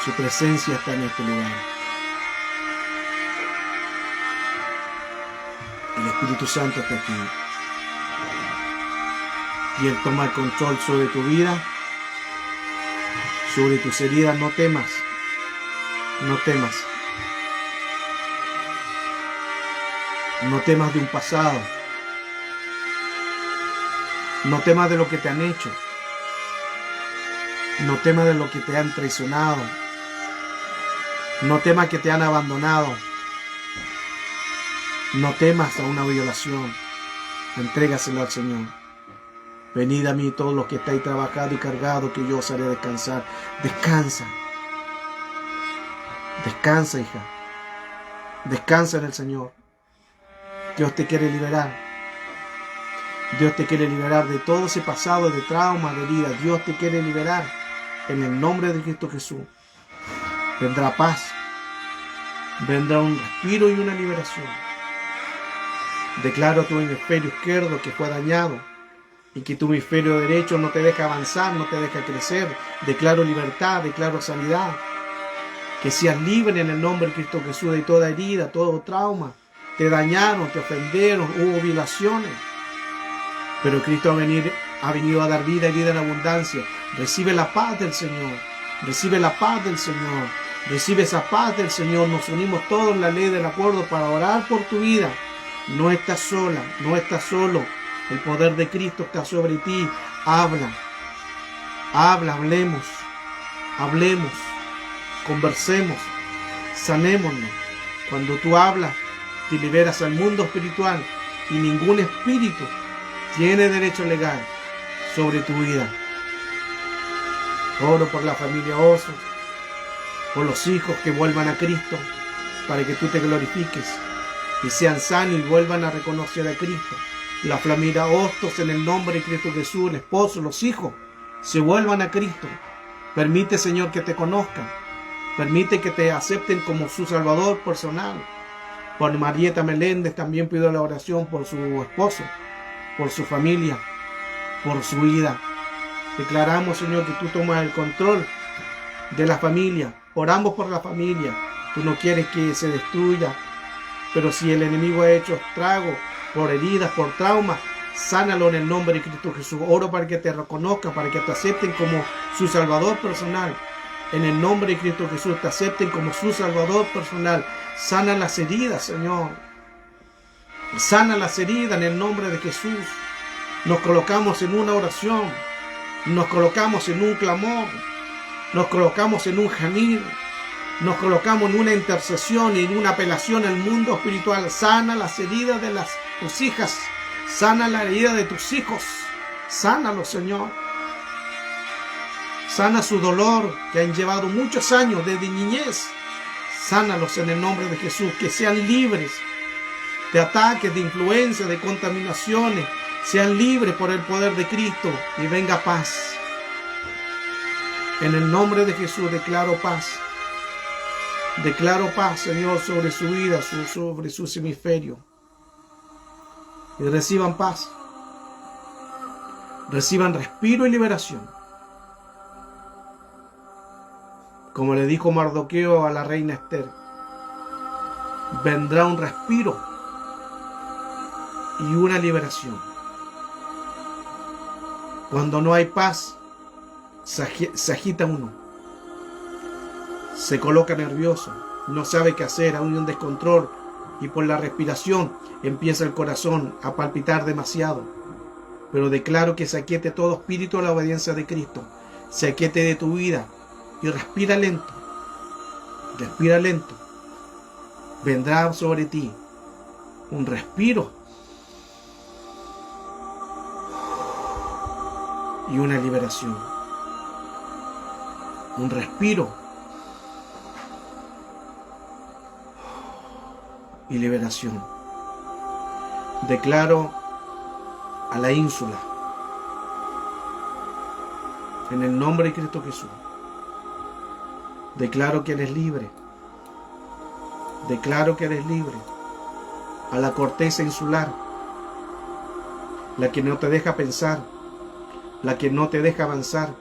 Speaker 1: Su presencia está en este lugar. El Espíritu Santo está aquí. Y Él toma el control sobre tu vida, sobre tus heridas. No temas. No temas. No temas de un pasado. No temas de lo que te han hecho. No temas de lo que te han traicionado. No temas que te han abandonado. No temas a una violación. Entrégaselo al Señor. Venid a mí todos los que estáis trabajados y cargados, que yo os haré descansar. Descansa. Descansa, hija. Descansa en el Señor. Dios te quiere liberar. Dios te quiere liberar de todo ese pasado de trauma, de herida. Dios te quiere liberar en el nombre de Cristo Jesús. Vendrá paz. Vendrá un respiro y una liberación. Declaro tu hemisferio izquierdo que fue dañado y que tu hemisferio derecho no te deja avanzar, no te deja crecer. Declaro libertad, declaro sanidad. Que seas libre en el nombre de Cristo Jesús de toda herida, todo trauma. Te dañaron, te ofendieron, hubo violaciones. Pero Cristo ha venido a dar vida y vida en abundancia. Recibe la paz del Señor. Recibe la paz del Señor. Recibe esa paz del Señor. Nos unimos todos en la ley del acuerdo para orar por tu vida. No estás sola, no estás solo. El poder de Cristo está sobre ti. Habla. Habla, hablemos. Hablemos. Conversemos. Sanémonos. Cuando tú hablas, te liberas al mundo espiritual y ningún espíritu tiene derecho legal sobre tu vida. Oro por la familia Osos, por los hijos que vuelvan a Cristo, para que tú te glorifiques y sean sanos y vuelvan a reconocer a Cristo. La familia Hostos, en el nombre de Cristo Jesús, el esposo, los hijos, se vuelvan a Cristo. Permite, Señor, que te conozcan. Permite que te acepten como su Salvador personal. Por Marieta Meléndez también pido la oración por su esposo, por su familia, por su vida. Declaramos, Señor, que tú tomas el control de la familia. Oramos por la familia. Tú no quieres que se destruya, pero si el enemigo ha hecho estrago por heridas, por traumas, sánalo en el nombre de Cristo Jesús. Oro para que te reconozcan, para que te acepten como su Salvador personal. En el nombre de Cristo Jesús, te acepten como su Salvador personal. Sana las heridas, Señor. Sana las heridas en el nombre de Jesús. Nos colocamos en una oración. Nos colocamos en un clamor. Nos colocamos en un gemir. Nos colocamos en una intercesión y en una apelación al mundo espiritual. Sana las heridas de tus hijas. Sana la herida de tus hijos. Sánalo, Señor. Sana su dolor que han llevado muchos años desde niñez. Sánalos en el nombre de Jesús. Que sean libres de ataques, de influencias, de contaminaciones. Sean libres por el poder de Cristo y venga paz. En el nombre de Jesús declaro paz. Declaro paz, Señor, sobre su vida, sobre sus hemisferios. Y reciban paz. Reciban respiro y liberación. Como le dijo Mardoqueo a la reina Esther, vendrá un respiro y una liberación. Cuando no hay paz, se agita uno, se coloca nervioso, no sabe qué hacer, hay un descontrol y por la respiración empieza el corazón a palpitar demasiado. Pero declaro que se aquiete todo espíritu a la obediencia de Cristo, se aquiete de tu vida y respira lento, respira lento. Vendrá sobre ti un respiro y una liberación. Un respiro y liberación. Declaro a la ínsula, en el nombre de Cristo Jesús, declaro que eres libre. Declaro que eres libre. A la corteza insular, la que no te deja pensar, la que no te deja avanzar.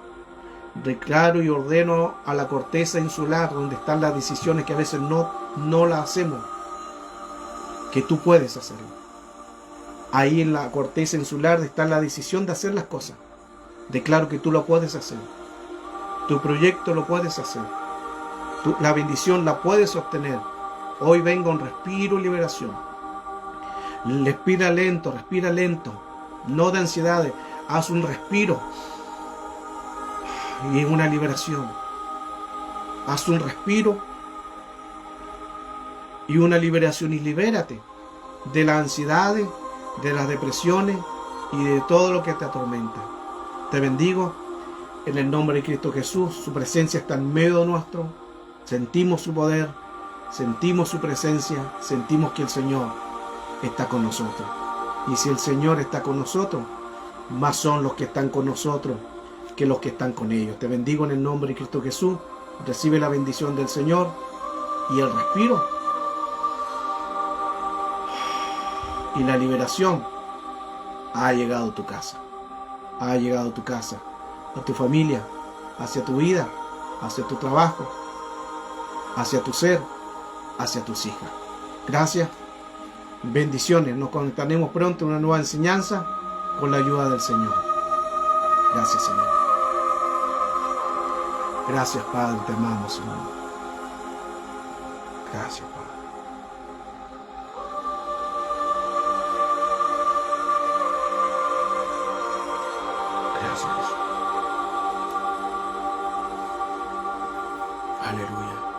Speaker 1: Declaro y ordeno a la corteza insular, donde están las decisiones que a veces no las hacemos, que tú puedes hacerlo. Ahí en la corteza insular está la decisión de hacer las cosas. Declaro que tú lo puedes hacer. Tu proyecto lo puedes hacer. La bendición la puedes obtener. Hoy vengo en respiro y liberación. Respira lento, no de ansiedades. Haz un respiro y es una liberación. Haz un respiro y una liberación y libérate de las ansiedades, de las depresiones y de todo lo que te atormenta. Te bendigo en el nombre de Cristo Jesús. Su presencia está en medio nuestro. Sentimos su poder, sentimos su presencia, sentimos que el Señor está con nosotros. Y si el Señor está con nosotros, más son los que están con nosotros que los que están con ellos. Te bendigo en el nombre de Cristo Jesús. Recibe la bendición del Señor y el respiro y la liberación ha llegado a tu casa. Ha llegado a tu casa, a tu familia, hacia tu vida, hacia tu trabajo, hacia tu ser, hacia tus hijas. Gracias. Bendiciones. Nos conectaremos pronto en una nueva enseñanza con la ayuda del Señor. Gracias, Señor. Gracias, Padre. Te amamos, Señor. Gracias, Padre. Gracias, Jesús. Aleluya.